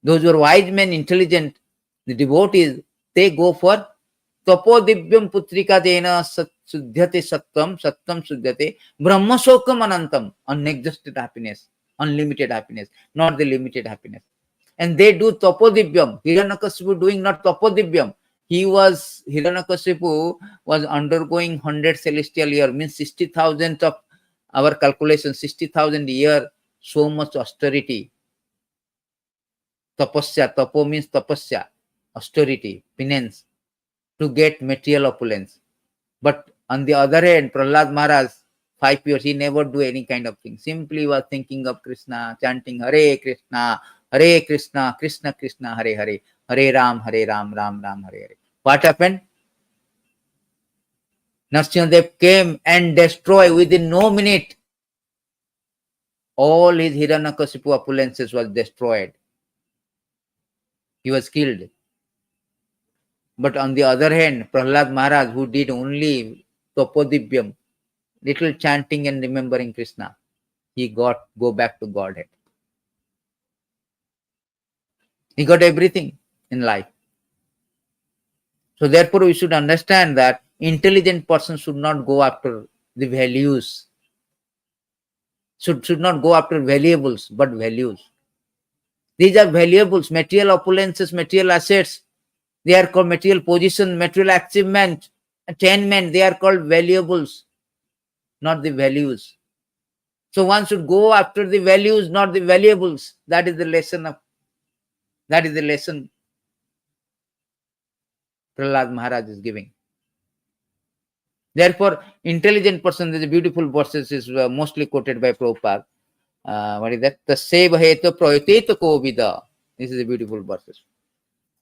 Those who are wise men, intelligent, the devotees, they go for tapodivyam putrika jena suddhyate sattam suddhyate brahmasokam anantam, unexhausted happiness, unlimited happiness, not the limited happiness. And they do tapodivyam. Hiranyakasipu doing not tapodivyam. Hiranyakasipu was undergoing 100 celestial year, means 60,000 of our calculation, 60,000 year, so much austerity. Tapasya, tapo means tapasya, austerity, penance, to get material opulence. But on the other hand, Prahlāda Mahārāja, 5 years, he never do any kind of thing. Simply was thinking of Krishna, chanting Hare Krishna, Krishna Krishna, Hare Hare, Hare Ram, Ram Ram, Hare Hare. What happened? Nrsimhadev came and destroyed within no minute. All his Hiranyakasipu opulences was destroyed. He was killed. But on the other hand, Prahlāda Mahārāja, who did only tapodivyam, little chanting and remembering Krishna, he go back to Godhead. He got everything in life. So therefore we should understand that intelligent person should not go after the values, should not go after valuables, but values. These are valuables, material opulences, material assets. They are called material position, material achievement, attainment. They are called valuables, not the values. So one should go after the values, not the valuables. That is the lesson Prahlāda Mahārāja is giving. Therefore, intelligent person, there's a beautiful verses is mostly quoted by Prabhupada. What is that? Tasya bhayeta prayateta kovida. This is a beautiful verses.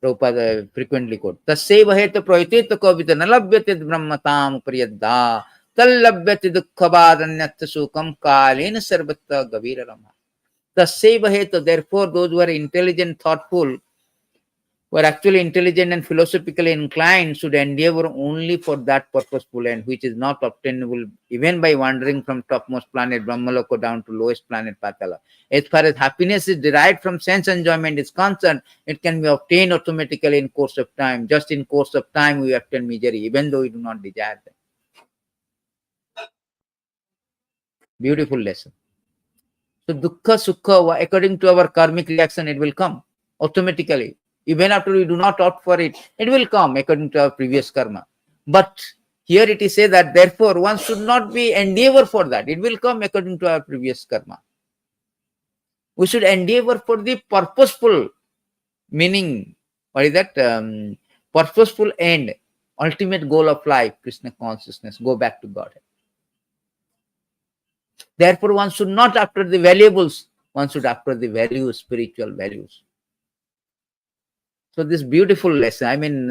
Prabhupada frequently quote. Tasya bhayeta prayateta kovida nalabhyate brahmatam priyadda tallabhyate dukkhabadanyat sukam kalena sarvata gavira rama. Tasya bhayeta, therefore those who are intelligent, thoughtful, who are actually intelligent and philosophically inclined should endeavor only for that purposeful end, which is not obtainable even by wandering from topmost planet Brahmaloka down to lowest planet Patala. As far as happiness is derived from sense enjoyment is concerned, it can be obtained automatically in course of time. Just in course of time we obtain misery, even though we do not desire them. Beautiful lesson. So dukkha, sukha, according to our karmic reaction, it will come automatically. Even after we do not opt for it, it will come according to our previous karma. But here it is said that therefore one should not be endeavor for that. It will come according to our previous karma. We should endeavor for the purposeful meaning. What is that? Purposeful end, ultimate goal of life, Krishna consciousness, go back to Godhead. Therefore one should not after the valuables, one should after the values, spiritual values. So this beautiful lesson, I mean,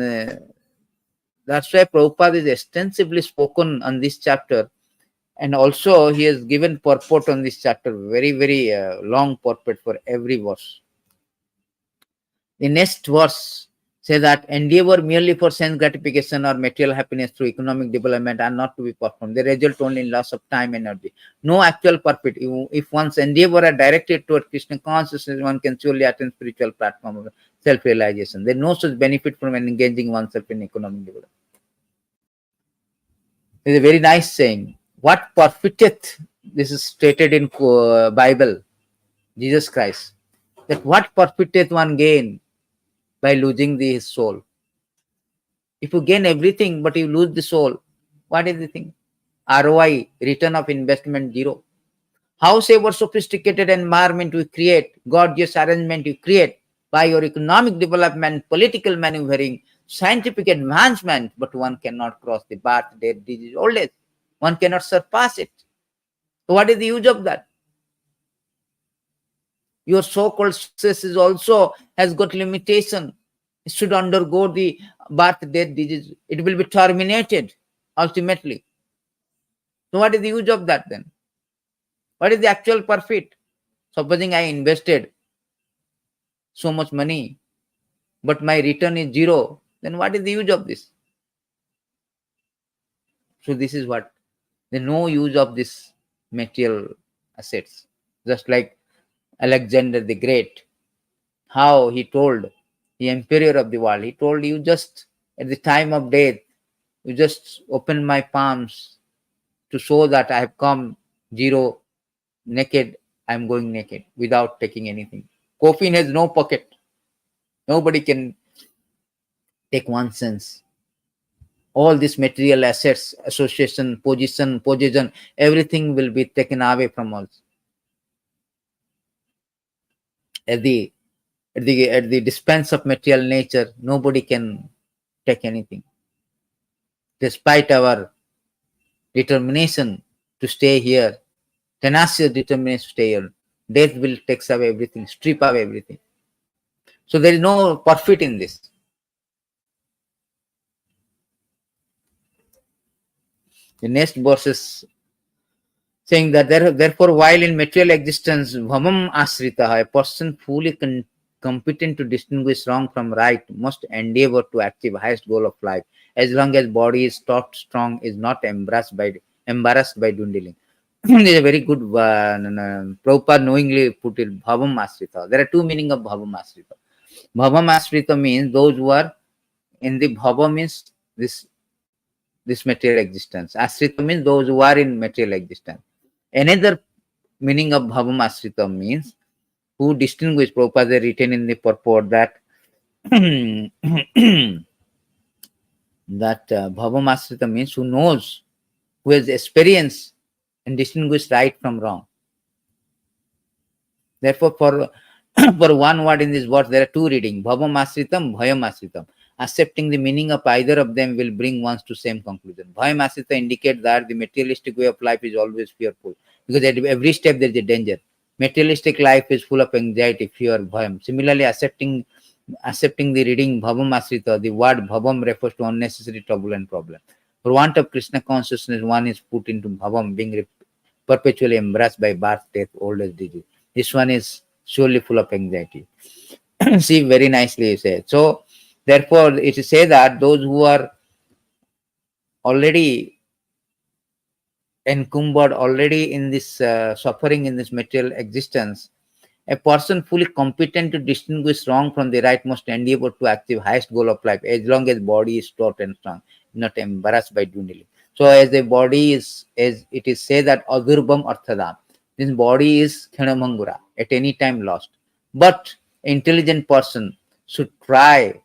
that's why Prabhupada is extensively spoken on this chapter, and also he has given purport on this chapter, very, very long purport for every verse. The next verse says that endeavor merely for sense gratification or material happiness through economic development are not to be performed. They result only in loss of time and energy. No actual purpose. If one's endeavor are directed toward Krishna consciousness, one can surely attain spiritual platform of self-realization. There is no such benefit from engaging oneself in economic development. There is a very nice saying. What profiteth? This is stated in Bible, Jesus Christ. That what profiteth one gain by losing his soul? If you gain everything but you lose the soul, what is the thing? ROI, return of investment, zero. Howsoever sophisticated environment we create, gorgeous arrangement you create by your economic development, political maneuvering, scientific advancement, but one cannot cross the birth, death, disease, old age. One cannot surpass it. So what is the use of that? Your so-called success is also has got limitation. It should undergo the birth, death, disease. It will be terminated ultimately. So what is the use of that then? What is the actual profit? Supposing I invested so much money, but my return is zero, then what is the use of this? So this is what, there's no use of this material assets. Just like Alexander the Great, how he told the emperor of the world, he told, you just at the time of death, you just open my palms to show that I have come zero, naked, I am going naked without taking anything. Coffin has no pocket. Nobody can take 1 cent. All these material assets, association, position, everything will be taken away from us. At the dispense of material nature, nobody can take anything. Despite our determination to stay here, tenacious determination to stay here, death will take away everything, strip away everything. So there is no profit in this. The next verse is saying that therefore, while in material existence, bhamam asrita, a person fully competent to distinguish wrong from right must endeavor to achieve highest goal of life, as long as body is taught strong, is not embarrassed by dwindling. This is a very good Prabhupada knowingly put it, bhavam asrita. There are two meanings of bhavam asrita. Bhavam ashrita means those who are in the bhava means this material existence. Ashrita means those who are in material existence. Another meaning of bhavam ashrita means who distinguish. Prabhupada written in the purport that that bhavam ashrita means who knows, who has experience and distinguish right from wrong. Therefore, for for one word in this verse, there are two readings: bhavam asritam, bhayam asritam. Accepting the meaning of either of them will bring one to same conclusion. Bhayam asrita indicates that the materialistic way of life is always fearful, because at every step there is a danger. Materialistic life is full of anxiety, fear, bhayam. Similarly, accepting the reading bhavam asrita, the word bhavam refers to unnecessary trouble and problem. For want of Krishna consciousness, one is put into bhavam, being perpetually embarrassed by birth, death, old age, disease. This one is surely full of anxiety. See, very nicely you say. So, therefore, it is say that those who are already encumbered, already in this suffering in this material existence, a person fully competent to distinguish wrong from the right must endeavor to achieve highest goal of life, as long as body is taut and strong, not embarrassed by dwindling. So, as the body is, as it is said that adhruvam arthadam, this body is khenamangura, at any time lost. But intelligent person should try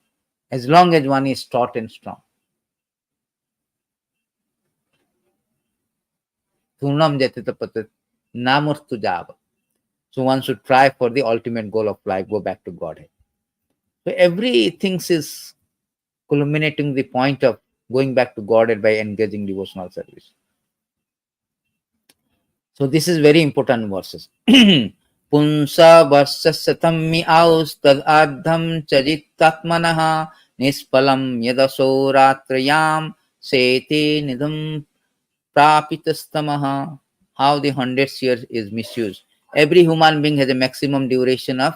as long as one is taut and strong. Turnam jatitapatat namurtu java. So one should try for the ultimate goal of life, go back to Godhead. So everything is culminating the point of going back to Godhead by engaging devotional service. So this is very important verses. Punsa varsasatam mi austad adham charitatmanaha nispalam yadaso ratrayam sete nidam prapitasthamaha. How the 100 years is misused. Every human being has a maximum duration of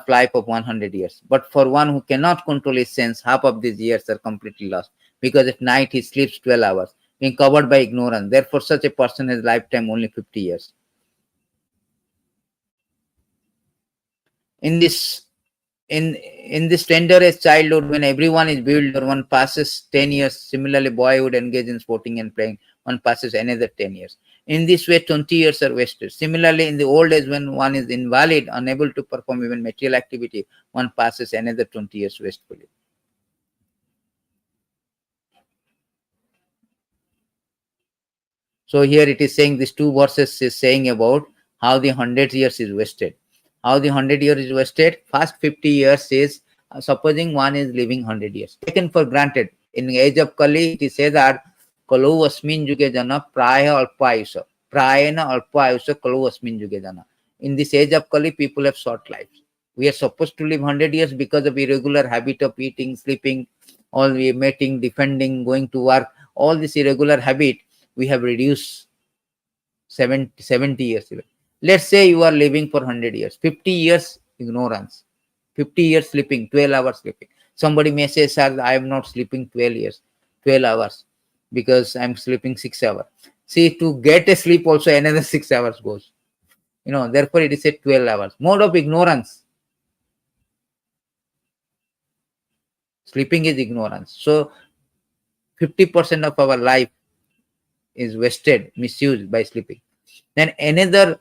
life of 100 years. But for one who cannot control his sense, half of these years are completely lost, because at night he sleeps 12 hours, being covered by ignorance. Therefore, such a person has lifetime only 50 years. In this tenderest childhood, when everyone is bewildered, one passes 10 years. Similarly, boyhood engage in sporting and playing, one passes another 10 years. In this way, 20 years are wasted. Similarly, in the old age, when one is invalid, unable to perform even material activity, one passes another 20 years wastefully. So here it is saying, these two verses is saying about how the 100 years is wasted. How the 100 years is wasted? First 50 years is, supposing one is living 100 years, taken for granted. In the age of Kali, it is said that Kalu asmin yuge jana praya alpayusha. Prājño alpayusha kalu asmin yuge jana. In this age of Kali, people have short lives. We are supposed to live 100 years because of irregular habit of eating, sleeping, all the mating, defending, going to work, all this irregular habit, we have reduced 70 years even. Let's say you are living for 100 years, 50 years ignorance, 50 years sleeping, 12 hours sleeping. Somebody may say, sir, I am not sleeping 12 hours, because I'm sleeping 6 hours. See, to get a sleep also another 6 hours goes. Therefore it is said 12 hours. Mode of ignorance. Sleeping is ignorance. So 50% of our life is wasted, misused by sleeping. Then another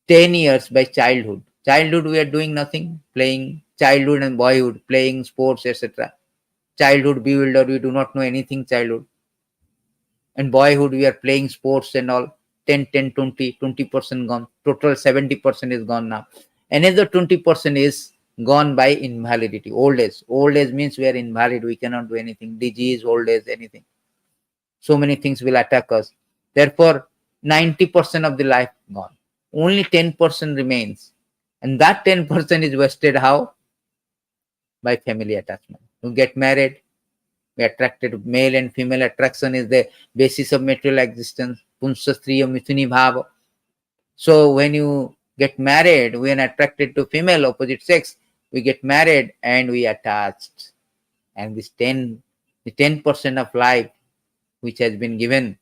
10 years by childhood. Childhood we are doing nothing, playing. Childhood and boyhood, playing sports, etc. Childhood bewildered, we do not know anything childhood. And boyhood we are playing sports and all. 20% gone. Total 70% is gone now. Another 20% is gone by invalidity, old age. Old age means we are invalid, we cannot do anything. Disease, old age, anything. So many things will attack us. Therefore, 90% of the life gone. Only 10% remains. And that 10% is wasted how? By family attachment. You get married, we are attracted to male and female attraction is the basis of material existence. Punsa striya mithuni bhava. So when you get married, we are attracted to female opposite sex. We get married and we attached. And this the 10% of life which has been given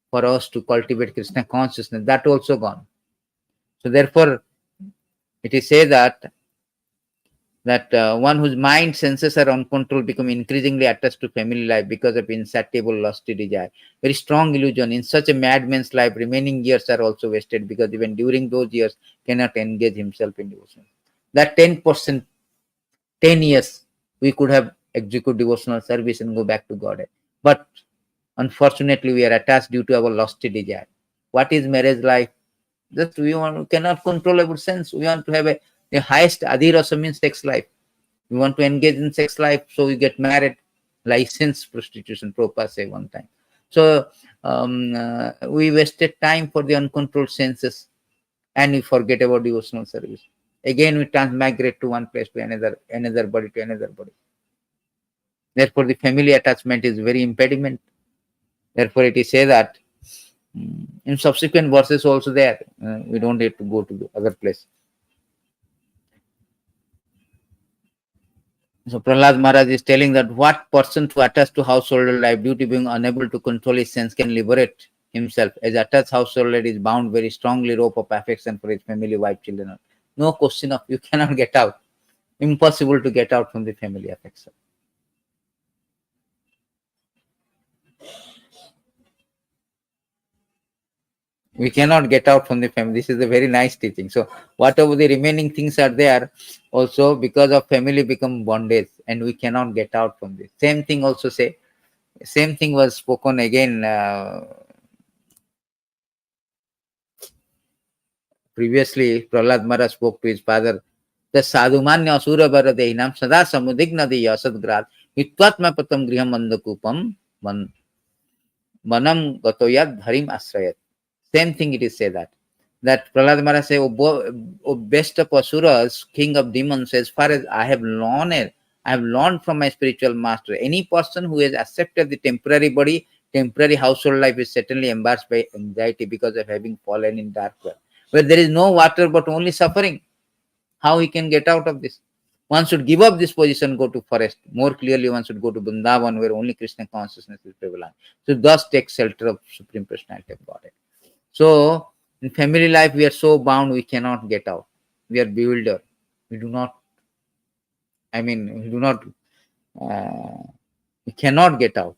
for us to cultivate Krishna consciousness, that also gone. So therefore, it is said that that one whose mind senses are uncontrolled become increasingly attached to family life because of insatiable lusty desire. Very strong illusion. In such a madman's life, remaining years are also wasted because even during those years cannot engage himself in devotion. That 10%, 10 years, we could have execute devotional service and go back to Godhead. But unfortunately, we are attached due to our lusty desire. What is marriage life? Just we cannot control our sense. We want to have the highest adhirasa means sex life. We want to engage in sex life, so we get married. Licensed prostitution, Prabhupada say one time. So we wasted time for the uncontrolled senses, and we forget about devotional service. Again, we transmigrate to one place to another body to another body. Therefore, the family attachment is very impediment. Therefore, it is said that in subsequent verses also there, we don't need to go to the other place. So Prahlāda Mahārāja is telling that what person to attach to householder life due to being unable to control his sense can liberate himself. As attached householder is bound very strongly rope of affection for his family, wife, children. No question of you cannot get out. Impossible to get out from the family affection. We cannot get out from the family. This is a very nice teaching. So whatever the remaining things are there, also because of family become bondage, and we cannot get out from this. Same thing also say, same thing was spoken again previously. Prahlāda Mahārāja spoke to his father. The sadhumanya asura varadehinam sada samudigna de yasadgrad hitvatma patam griham andakupam manam gatoyad dharim asrayat. Same thing it is said that Prahlāda Mahārāja say, O best of asuras, king of demons, as far as I have learned from my spiritual master, any person who has accepted the temporary body, temporary household life is certainly embarrassed by anxiety because of having fallen in dark well, where there is no water but only suffering. How he can get out of this? One should give up this position, go to forest. More clearly, one should go to Vrindavan, where only Krishna consciousness is prevalent. So thus take shelter of Supreme Personality of Godhead. So in family life, we are so bound, we cannot get out. We are bewildered. We cannot get out,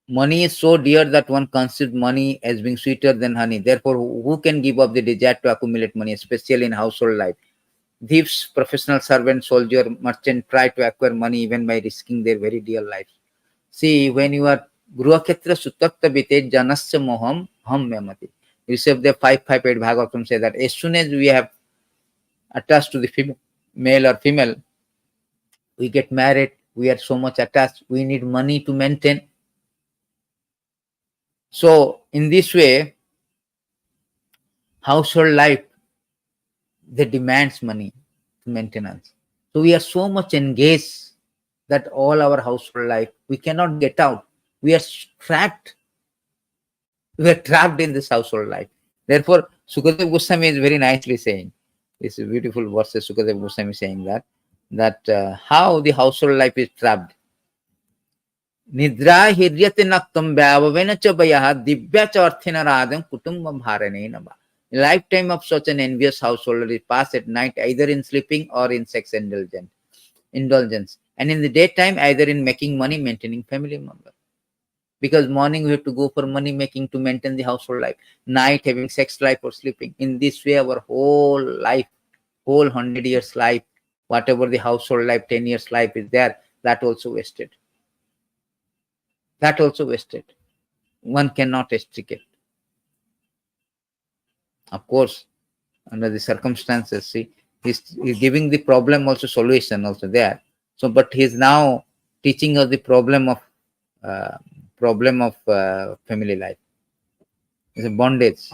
Money is so dear that one considers money as being sweeter than honey. Therefore, who can give up the desire to accumulate money, especially in household life? Thieves, professional servant, soldier, merchant try to acquire money even by risking their very dear lives. See, when you are Gruhaketra Sutatta Vite Janasya Moham Ham Memati. You say the 558 Bhāgavatān say that as soon as we have attached to the female, male or female, we get married, we are so much attached, we need money to maintain. So in this way, household life, they demands money to maintenance. So we are so much engaged that all our household life, we cannot get out. We are trapped. We are trapped in this household life. Therefore, Sukadeva Goswami is very nicely saying, this is beautiful verses, Sukadeva Goswami saying that how the household life is trapped. Nidra hiryate naktam vyavavena cha bayaha divya cha arthena radham kutumbam bharanena ba. A lifetime of such an envious householder is passed at night either in sleeping or in sex indulgence, and in the daytime either in making money, maintaining family member. Because morning we have to go for money making to maintain the household life, night having sex life or sleeping. In this way, our whole life, whole 100 years life, whatever the household life, 10 years life is there, that also wasted. That also wasted. One cannot extricate. Of course, under the circumstances, see, he's giving the problem also solution also there. So, but he's now teaching us the problem of family life. It's a bondage.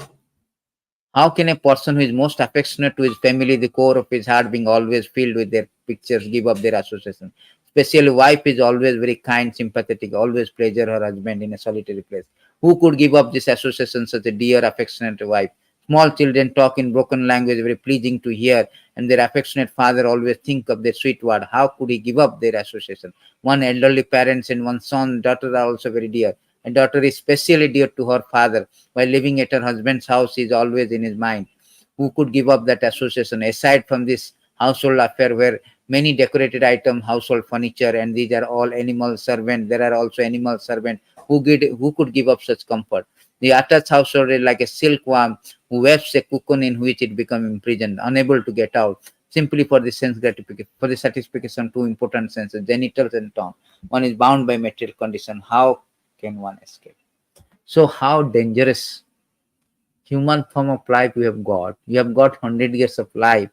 How can a person who is most affectionate to his family, the core of his heart being always filled with their pictures, give up their association? Especially wife is always very kind, sympathetic, always pleasure her husband in a solitary place. Who could give up this association, such a dear, affectionate wife? Small children talk in broken language, very pleasing to hear, and their affectionate father always think of their sweet word. How could he give up their association? One elderly parents and one son, daughter are also very dear. A daughter is specially dear to her father. While living at her husband's house, he is always in his mind. Who could give up that association? Aside from this household affair where many decorated items, household furniture, and these are all animal servants, there are also animal servants. Who could give up such comfort? The attached household is like a silkworm who weaves a cocoon in which it becomes imprisoned, unable to get out, simply for the sense gratification, for the satisfaction of two important senses, genitals and tongue. One is bound by material condition. How can one escape? So how dangerous human form of life you have got. You have got 100 years of life.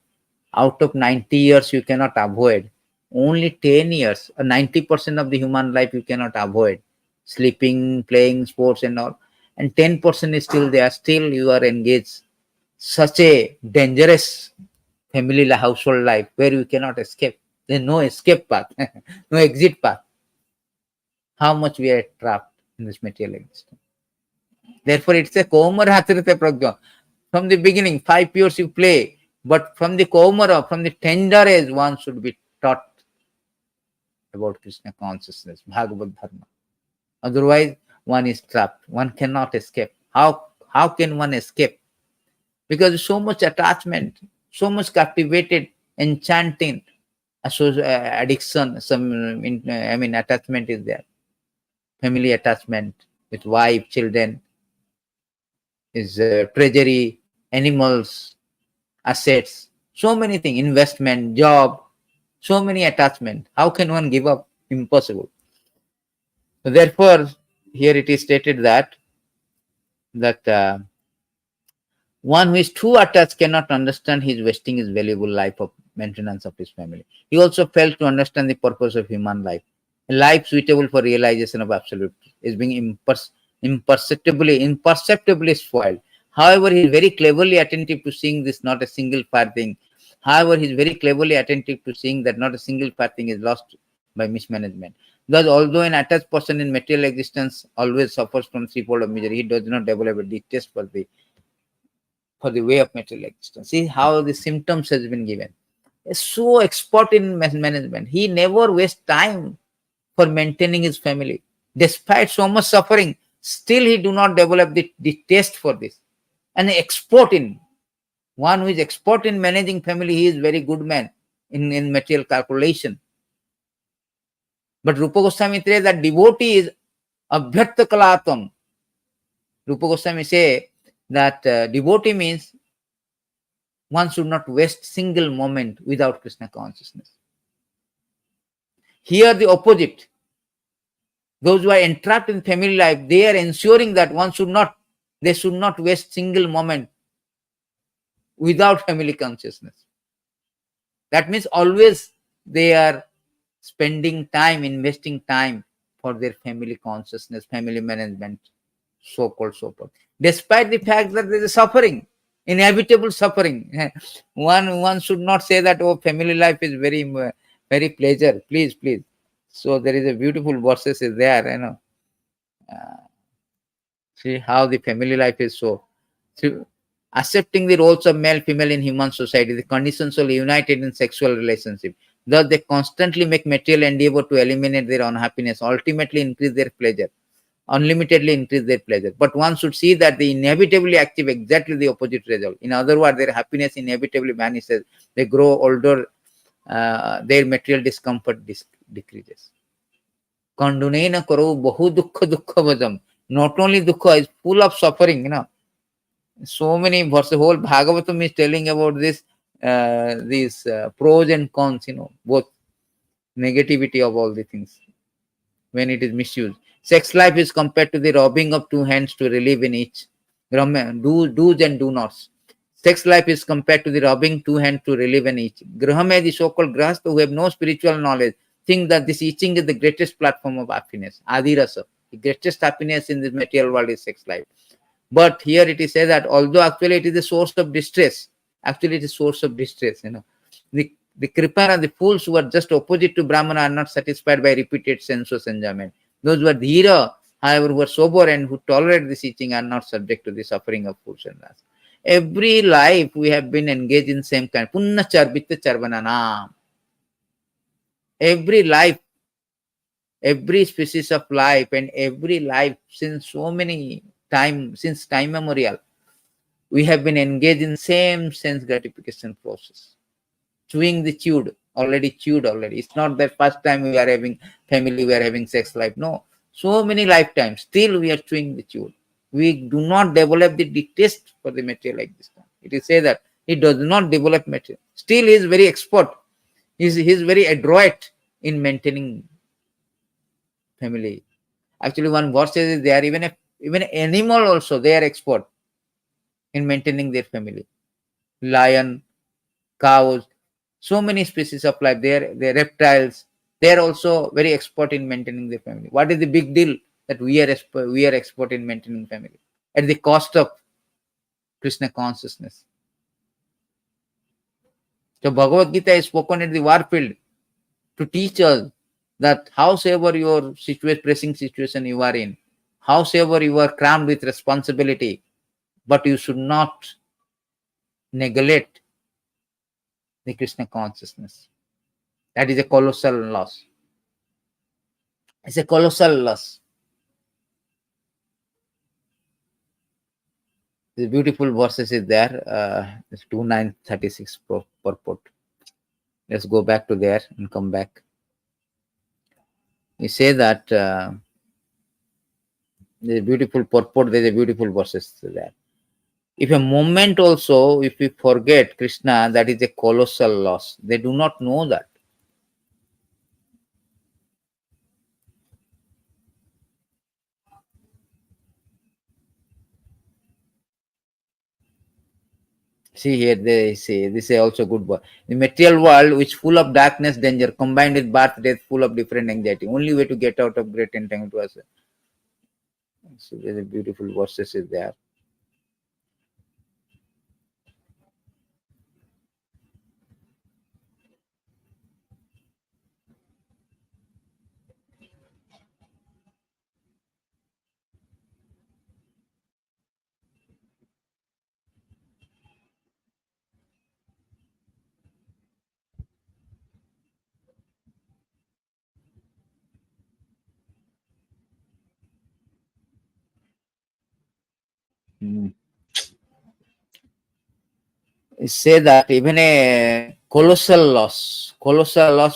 Out of 90 years you cannot avoid. Only 10 years, 90% of the human life you cannot avoid. Sleeping, playing sports and all. And 10% is still there. Still you are engaged. Such a dangerous family household life where you cannot escape. There is no escape path, no exit path. How much we are trapped in this material existence. Therefore, it's a kaumāra prājño. From the beginning, 5 years you play, but from the kaumāra, from the tender age, one should be taught about Krishna consciousness, bhāgavad dharma. Otherwise, one is trapped. One cannot escape. How can one escape? Because so much attachment, so much captivated, enchanting, addiction, attachment is there. Family attachment with wife, children, is treasury, animals, assets, so many things, investment, job, so many attachment. How can one give up? Impossible. So therefore, here it is stated that one who is too attached cannot understand he is wasting his valuable life of maintenance of his family. He also fails to understand the purpose of human life. A life suitable for realization of absolute is being imperceptibly spoiled. However, he is very cleverly attentive to seeing this not a single fair thing. However, he is very cleverly attentive to seeing that not a single fair thing is lost by mismanagement. Thus, although an attached person in material existence always suffers from threefold of misery, he does not develop a distaste for the way of material existence. See how the symptoms has been given. He's so expert in management. He never wastes time for maintaining his family. Despite so much suffering, still he do not develop the taste for this. And one who is expert in managing family, he is very good man in material calculation. But Rupa Goswami says that devotee is abhyartha kalatam. Rupa Goswami say that devotee means one should not waste single moment without Krishna consciousness. Here the opposite. Those who are entrapped in family life, they are ensuring that they should not waste single moment without family consciousness. That means always they are spending time, investing time for their family consciousness, family management, so-called. Despite the fact that there is suffering, inevitable suffering. One should not say that, oh, family life is very pleasure. Please. So there is a beautiful verses is there, see how the family life is so. Accepting the roles of male, female in human society, the conditions are united in sexual relationship. Thus, they constantly make material endeavor to eliminate their unhappiness, ultimately increase their pleasure, unlimitedly increase their pleasure. But one should see that they inevitably achieve exactly the opposite result. In other words, their happiness inevitably vanishes. They grow older, their material discomfort decreases. Kandunena karo bahu dukkha vajam. Not only dukkha, is full of suffering, So many verses, whole Bhagavatam is telling about this, these pros and cons, both negativity of all the things when it is misused. Sex life is compared to the rubbing of two hands to relieve in each. Do's and do nots. Sex life is compared to the rubbing two hands to relieve in each. Grahame, the so-called grahastha who have no spiritual knowledge, think that this eating is the greatest platform of happiness. Adirasa. The greatest happiness in this material world is sex life. But here it is said that although actually it is a source of distress, The kripana, the fools who are just opposite to Brahmana are not satisfied by repeated sensuous enjoyment. Those who are dhira, however, who are sober and who tolerate this eating are not subject to the suffering of fools and rasa. Every life we have been engaged in same kind. Punna charbita charvananam. Every life Every species of life and every life since so many time, since time memorial, we have been engaged in same sense gratification process. Chewing the chewed already. It's not that first time we are having family, we are having sex life. No, so many lifetimes, still we are chewing the chewed. We do not develop the taste for the material like this. It is say that he does not develop material. Still he is very expert. He is very adroit in maintaining family. Actually, one verse says they are even animal also, they are expert in maintaining their family. Lion, cows, so many species of life. They're reptiles. They are also very expert in maintaining their family. What is the big deal that we are expert in maintaining family at the cost of Krishna consciousness? So Bhagavad Gita is spoken at the warfield to teach us that howsoever your pressing situation you are in, howsoever you are crammed with responsibility, but you should not neglect the Krishna consciousness. That is a colossal loss. It's a colossal loss. The beautiful verses is there. It's 2936 purport. Let's go back to there and come back. We say that the beautiful purport, there's a beautiful verses there. If a moment also, if we forget Krishna, that is a colossal loss. They do not know that. See here, they say, this is also good word. The material world, which full of darkness, danger, combined with birth, death, full of different anxiety. Only way to get out of great entanglement was. So there's a beautiful verses is there. Say that even a colossal loss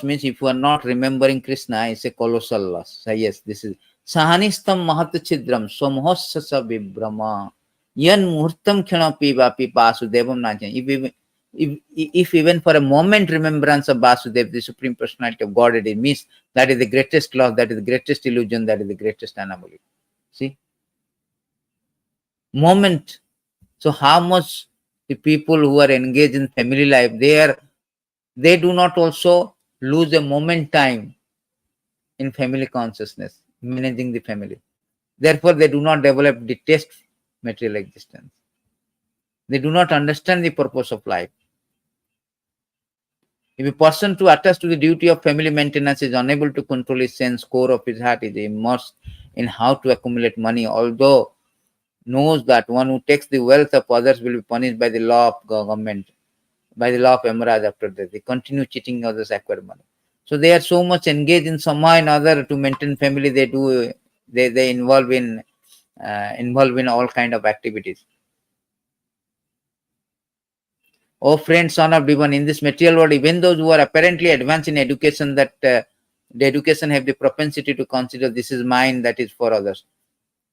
means if you are not remembering Krishna, it's a colossal loss. So yes, this is sahanistam mahatuchidram somohosasa vibrama yan muhurtam khanapi vapi vasudevam najan. If even for a moment remembrance of Vasudev, the Supreme Personality of Godhead is missed, that is the greatest loss, that is the greatest illusion, that is the greatest anomaly. See? Moment. So how much the people who are engaged in family life, they do not also lose a moment time in family consciousness, managing the family. Therefore, they do not develop the taste material existence. They do not understand the purpose of life. If a person to attach to the duty of family maintenance is unable to control his sense core of his heart, is immersed in how to accumulate money, although knows that one who takes the wealth of others will be punished by the law of government, by the law of emerald after death. They continue cheating others, acquire money. So they are so much engaged in some way or another to maintain family. They involve in all kind of activities. Oh friends, son of divine, in this material world, even those who are apparently advanced in education, that the education have the propensity to consider this is mine, that is for others.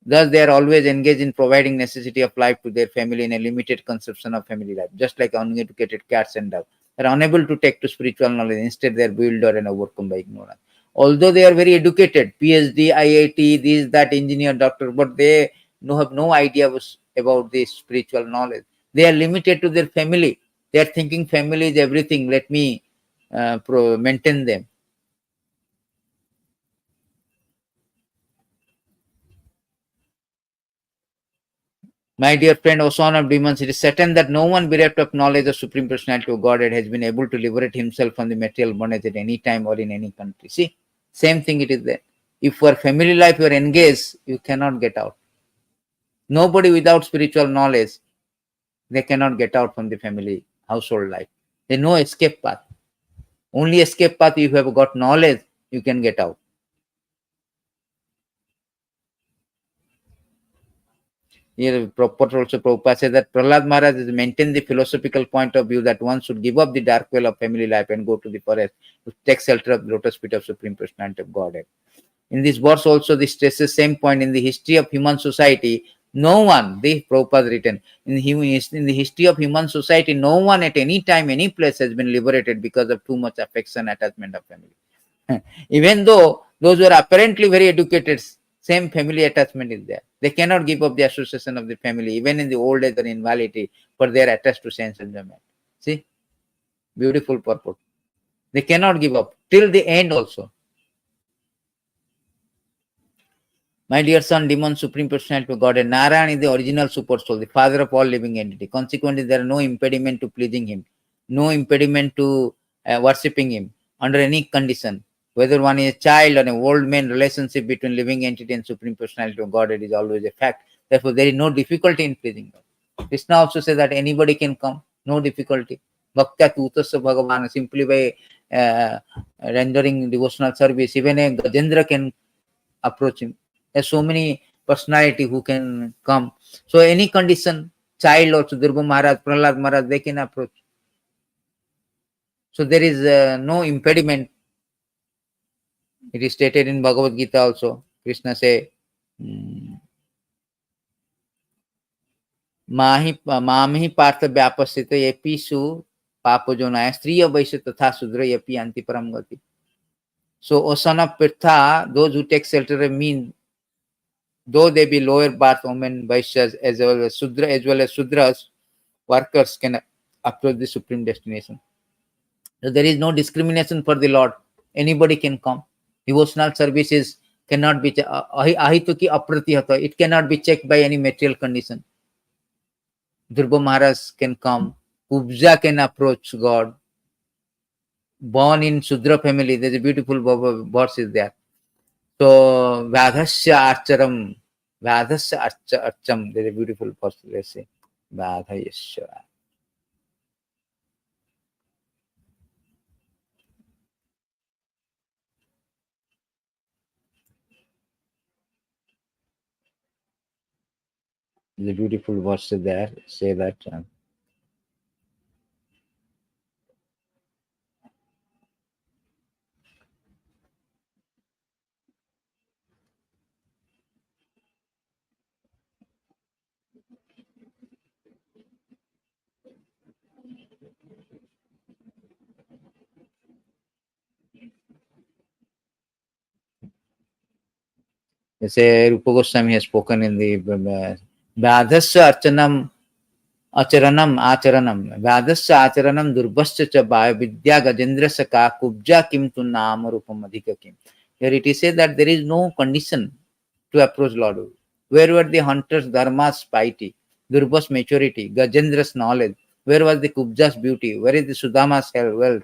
Thus, they are always engaged in providing necessity of life to their family in a limited conception of family life, just like uneducated cats and dogs. They are unable to take to spiritual knowledge. Instead, they are bewildered and overcome by ignorance. Although they are very educated, PhD, IIT, this, that, engineer, doctor, but they have no idea about this spiritual knowledge. They are limited to their family. They are thinking family is everything. Let me maintain them. My dear friend, O son of demons, it is certain that no one bereft of knowledge of Supreme Personality of Godhead has been able to liberate himself from the material bondage at any time or in any country. See, same thing it is there. If for family life you are engaged, you cannot get out. Nobody without spiritual knowledge, they cannot get out from the family household life. There is no escape path. Only escape path, if you have got knowledge, you can get out. Here, Prabhupada also Prabhupada said that Prahlāda Mahārāja has maintained the philosophical point of view that one should give up the dark well of family life and go to the forest to take shelter of the lotus feet of Supreme Personality of Godhead. In this verse also, this stresses same point. In the history of human society, no one, the Prabhupada written, in the history of human society, no one at any time, any place has been liberated because of too much affection, attachment of family. Even though those who are apparently very educated, same family attachment is there. They cannot give up the association of the family, even in the old age or invalidity, for they are attached to sense enjoyment. See, beautiful purport. They cannot give up till the end also. My dear son, demon, Supreme Personality of Godhead, Narayan is the original super soul, the father of all living entity. Consequently, there are no impediment to pleasing him, no impediment to worshipping him under any condition. Whether one is a child or an old man, relationship between living entity and Supreme Personality of Godhead is always a fact. Therefore, there is no difficulty in pleasing God. Krishna also says that anybody can come, no difficulty. Bhaktya tutasya bhagavan, simply by rendering devotional service, even a Gajendra can approach him. There's so many personality who can come. So any condition, child also, durlabhaṁ Maharaj, Prahlāda Mahārāja, they can approach. So there is no impediment. It is stated in Bhagavad Gita also. Krishna say, मामहि Partha व्यापस्थित येपिषु पापजोनाय स्त्रिय वैश्य तथा शूद्र येपि यान्ति परम गति. So, O son of Pirtha, those who take shelter of me, though they be lower birth women, Vaishyas, as well as Sudras, workers can approach the supreme destination. So there is no discrimination for the Lord. Anybody can come. Devotional services cannot be ahituki apratihata. It cannot be checked by any material condition. Durlabhaṁ Maharaj can come. Ubja can approach God. Born in Sudra family, there's a beautiful verse is there. So Vadhasya Archaram, Vadhasya Archam, there's a beautiful verse, let's say. Vadhayasya. There's a beautiful verse there, say that. Say Rupa Goswami has spoken in the Vadhasya Archanam Acharanam Vadhasya Acharanam Durbhasya cha Vidya Gajendrasya ka Kubja kim tu nama Rupam Adhika kim. Here it is said that there is no condition to approach Lord. Where were the hunters Dharma's piety, Durbha's maturity, Gajendra's knowledge? Where was the Kubja's beauty? Where is the Sudama's wealth?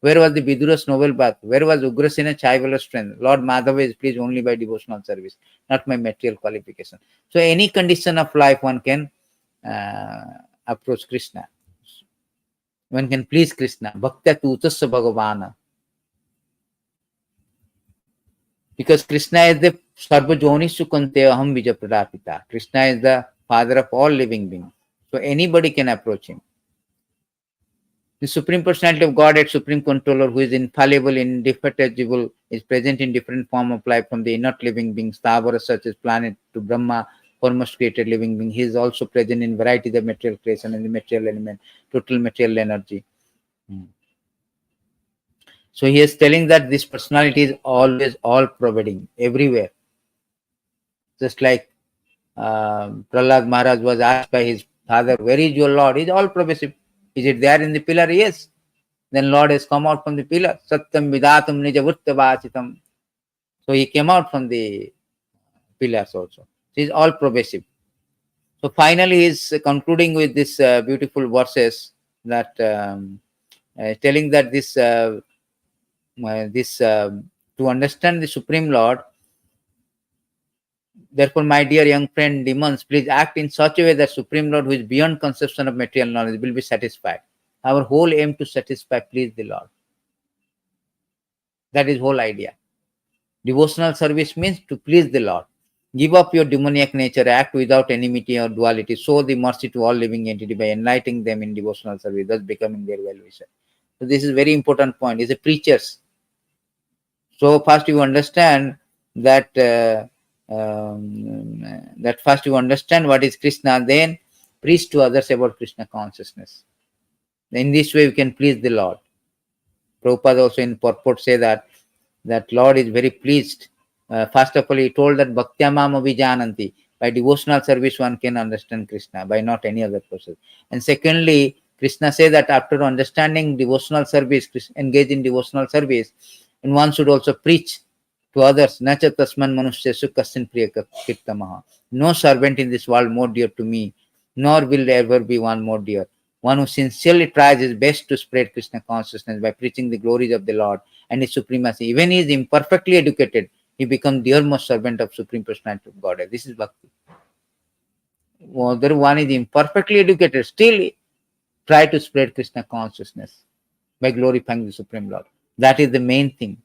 Where was the Vidura's noble path? Where was Ugrasena Chaival's strength? Lord Madhava is pleased only by devotional service, not my material qualification. So any condition of life one can approach Krishna. One can please Krishna. Bhaktya tutasya bhagavana. Because Krishna is the Sarva Jonishu Kante Aham Bija Pradapita. Krishna is the father of all living beings. So anybody can approach him. The Supreme Personality of Godhead, Supreme Controller, who is infallible, indefatigable, is present in different form of life from the inert living beings, Thavara such as planet, to Brahma, foremost created living being. He is also present in varieties of material creation and the material element, total material energy. So he is telling that this personality is always all-providing, everywhere. Just like Prahlāda Mahārāja was asked by his father, where is your Lord? He is all-pervasive. Is it there in the pillar? Yes. Then Lord has come out from the pillar. Satyam vidatum nijavutta vachitam. So he came out from the pillars also. He is all-pervasive. So finally he is concluding with this beautiful verses that telling that this to understand the Supreme Lord, therefore, my dear young friend, demons, please act in such a way that Supreme Lord, who is beyond conception of material knowledge, will be satisfied. Our whole aim to satisfy, please the Lord. That is whole idea. Devotional service means to please the Lord. Give up your demoniac nature, act without enmity or duality, show the mercy to all living entity by enlightening them in devotional service, thus becoming their well-wisher. So this is a very important point. It's a preachers. So first you understand that first you understand what is Krishna, then preach to others about Krishna consciousness. In this way, we can please the Lord. Prabhupada also in purport say that Lord is very pleased. First of all, he told that bhaktyamam abhijananti. By devotional service, one can understand Krishna, by not any other process. And secondly, Krishna says that after understanding devotional service, engage in devotional service, and one should also preach to others. Nacha tasman manuṣyasu kasyan priya kirtamaha. No servant in this world more dear to me, nor will there ever be one more dear. One who sincerely tries his best to spread Krishna consciousness by preaching the glories of the Lord and his supremacy. Even he is imperfectly educated, he becomes the utmost servant of Supreme Personality of Godhead. This is bhakti. Whether one is imperfectly educated, still try to spread Krishna consciousness by glorifying the Supreme Lord. That is the main thing.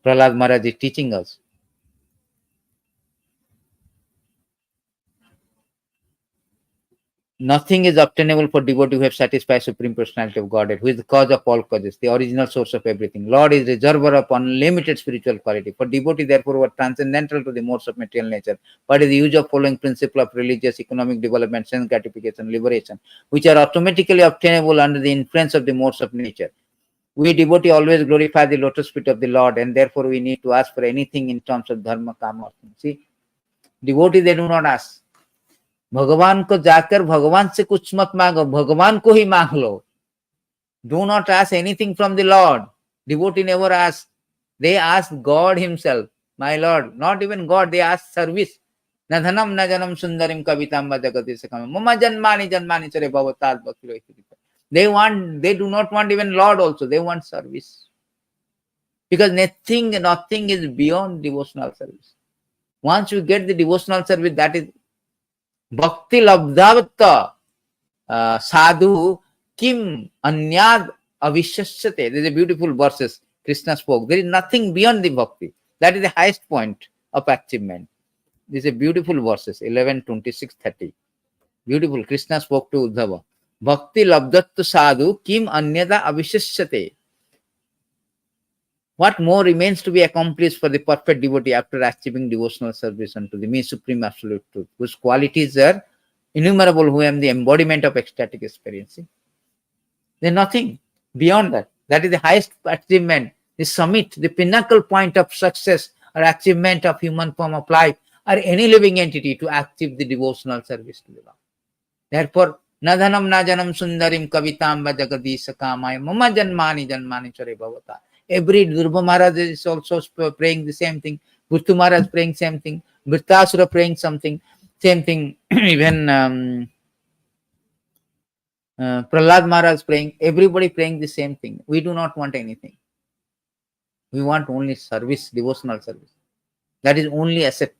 Prahlāda Mahārāja is teaching us. Nothing is obtainable for devotee who have satisfied Supreme Personality of Godhead, who is the cause of all causes, the original source of everything. Lord is reservoir of unlimited spiritual quality. For devotee, therefore, were transcendental to the modes of material nature, but is the use of following principle of religious, economic development, sense gratification, liberation, which are automatically obtainable under the influence of the modes of nature. We devotee always glorify the lotus feet of the Lord, and therefore we need to ask for anything in terms of dharma, kaumāra. See, devotee, they do not ask. भगवान को जाकर भगवान से कुछ मत मांगो, भगवान को ही मांग लो. Do not ask anything from the Lord. Devotee never ask. They ask God himself. My Lord, not even God, they ask service. Na dhanam na janam sundarim kavitam jagati sakam. Mama janmani janmani chare bhavatān bhakti. They do not want even Lord also. They want service. Because nothing is beyond devotional service. Once you get the devotional service, that is Bhakti labdhavata sadhu kim anyad avishasyate. There is a beautiful verses Krishna spoke. There is nothing beyond the bhakti. That is the highest point of achievement. This is a beautiful verses 11, 26, 30. Beautiful. Krishna spoke to Uddhava. Bhakti labdhatta sadhu kim anyada avishasyate. What more remains to be accomplished for the perfect devotee after achieving devotional service unto the me supreme absolute truth, whose qualities are innumerable, who am the embodiment of ecstatic experience? There is nothing beyond that. That is the highest achievement, the summit, the pinnacle point of success or achievement of human form of life or any living entity to achieve the devotional service to the Lord. Therefore, nadhanam najanam sundarim kavitam jagati sakamaya mama janmani janmani chare bhavatān. Every Durlabhaṁ Maharaj is also praying the same thing. Bhuttu Maharaj praying same thing. Vritrasura praying something, same thing. Even Prahlāda Maharaja praying. Everybody praying the same thing. We do not want anything. We want only service, devotional service. That is only asset.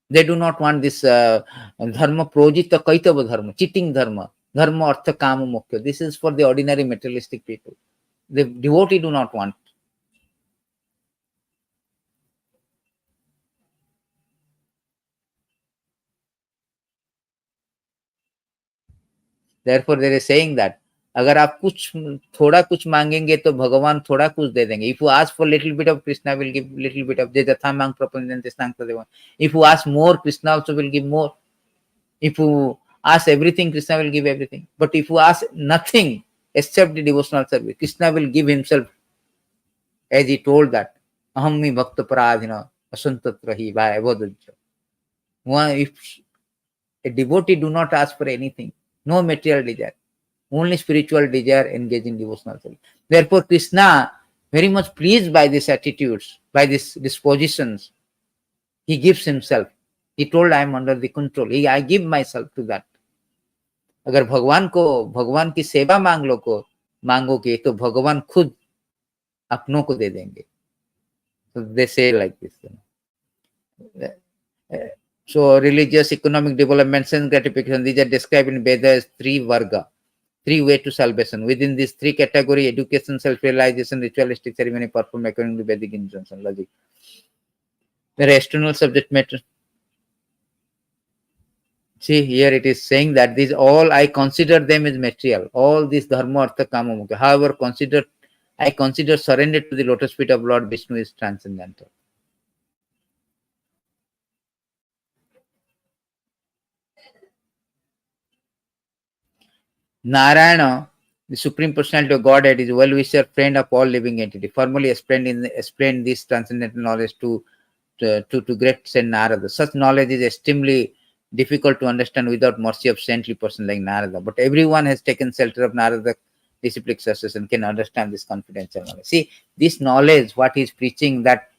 They do not want this dharma projita kaitava dharma, cheating dharma. Dharma, artha, kama, moksha. This is for the ordinary materialistic people. The devotee do not want. Therefore, there is saying that अगर आप कुछ थोड़ा कुछ मांगेंगे तो भगवान थोड़ा कुछ दे देंगे. If you ask for little bit of Krishna, will give little bit of jatha mang prapanjante sankta. If you ask more, Krishna also will give more. If you ask everything, Krishna will give everything. But if you ask nothing except the devotional service, Krishna will give himself, as he told that aham mi bhakta paradhina asantatrahi by avadajya. If a devotee do not ask for anything, no material desire, only spiritual desire, engage in devotional service. Therefore, Krishna, very much pleased by these attitudes, by these dispositions, he gives himself. He told, I am under the control. I give myself to that. अगर भगवान को भगवान की सेवा मांगोगे तो भगवान खुद अपनों को दे देंगे. So they say like this. So religious, economic development, sense gratification, these are described in Vedas as three varga. three way to salvation. Within these three category: education, self-realization, ritualistic ceremony performed according to Vedic injunction logic. Where external subject matter. See, here it is saying that these all I consider them as material. All these dharma, artha, kama, moksha. However, I consider surrender to the lotus feet of Lord Vishnu is transcendental. Narayana, the Supreme Personality of Godhead, is a well-wisher, friend of all living entity. Formally explained this transcendental knowledge to great Saint Narada. Such knowledge is extremely difficult to understand without mercy of saintly person like Narada. But everyone has taken shelter of Narada disciplic success and can understand this confidential knowledge. See, this knowledge, what he is preaching, that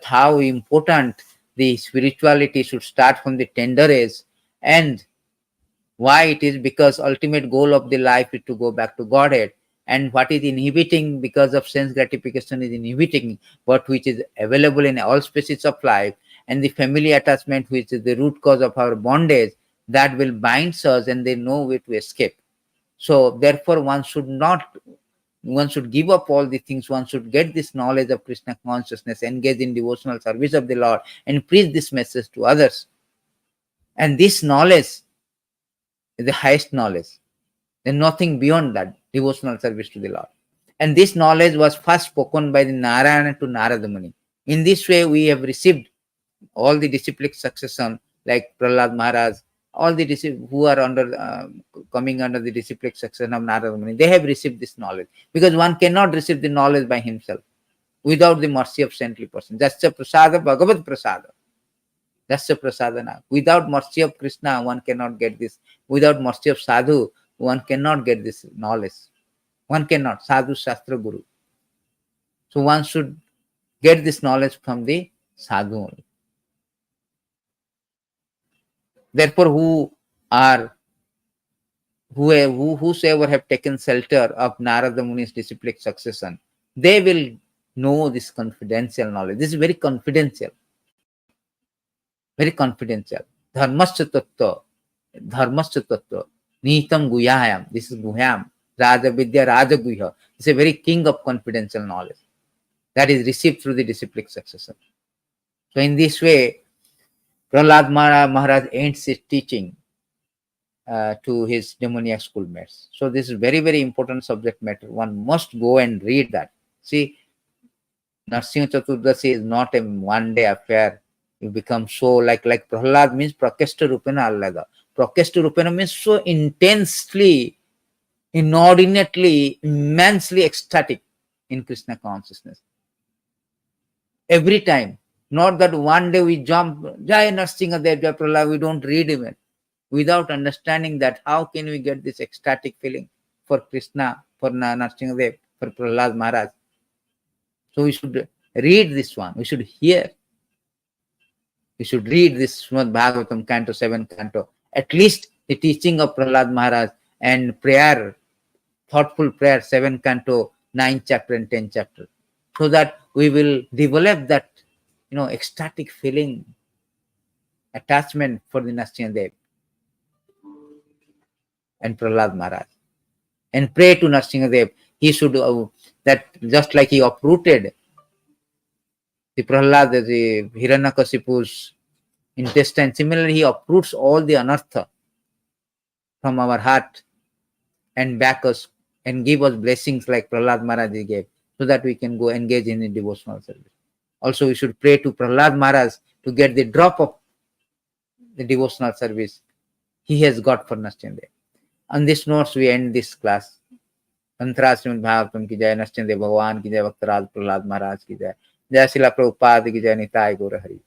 how important the spirituality should start from the tender age, and why it is because ultimate goal of the life is to go back to Godhead, and what is inhibiting because of sense gratification is inhibiting what which is available in all species of life, and the family attachment which is the root cause of our bondage that will bind us and they know way to escape. So therefore one should give up all the things. One should get this knowledge of Krishna consciousness, engage in devotional service of the Lord, and preach this message to others. And this knowledge is the highest knowledge. There's nothing beyond that, devotional service to the Lord. And this knowledge was first spoken by the Narayana to Narada Muni. In this way, we have received all the disciplic succession, like Prahlada Maharaja, all the who are coming under the disciplic succession of Narada Muni, they have received this knowledge. Because one cannot receive the knowledge by himself without the mercy of saintly person. That's the prasada, bhagavat prasada. That's the prasadana. Without mercy of Krishna, one cannot get this. Without mercy of sadhu, one cannot get this knowledge. One cannot. Sadhu, shastra, guru. So one should get this knowledge from the sadhu only. Therefore, whosoever have taken shelter of Narada Muni's disciplic succession, they will know this confidential knowledge. This is very confidential. Very confidential. Dharmasya tattva, nihitam guyayam. This is guyam. Raja vidya, raja guhya. This is a very king of confidential knowledge that is received through the disciplic succession. So in this way, Prahlada Maharaja ends his teaching to his demoniac schoolmates. So this is very, very important subject matter. One must go and read that. See, Narsingha Chaturdasi is not a one-day affair. You become so like Prahlad means prakeshta rupena allada. Prakeshta rupena means so intensely, inordinately, immensely ecstatic in Krishna consciousness. Every time. Not that one day we jump, Jai Narsingha Dev, Jai Prahlad, we don't read even. Without understanding that, how can we get this ecstatic feeling for Krishna, for Narsingha Dev, for Prahlada Maharaja? So we should read this one. We should hear. We should read this Srimad Bhagavatam, Canto 7, Canto. At least the teaching of Prahlada Maharaja and prayer, thoughtful prayer, 7 Canto, 9 chapter and 10 chapter. So that we will develop that, ecstatic feeling, attachment for the Narsingha Dev and Prahlada Maharaja. And pray to Narsingha Dev. He should, that just like he uprooted the Prahlada, the Hiranyakashipu's intestine, similarly he uproots all the anartha from our heart and back us and give us blessings like Prahlada Maharaja gave, so that we can go engage in the devotional service. Also, we should pray to Prahlada Maharaja to get the drop of the devotional service he has got for Narsingha Dev. On this notes, we end this class. Antara Srimad Bhagavatam ki jai, Narsingha Dev Bhagavan ki jai, Bhaktaraj Prahlada Maharaja ki jai, Jai Srila Prabhupada ki jai, Nitai Gaura Hari.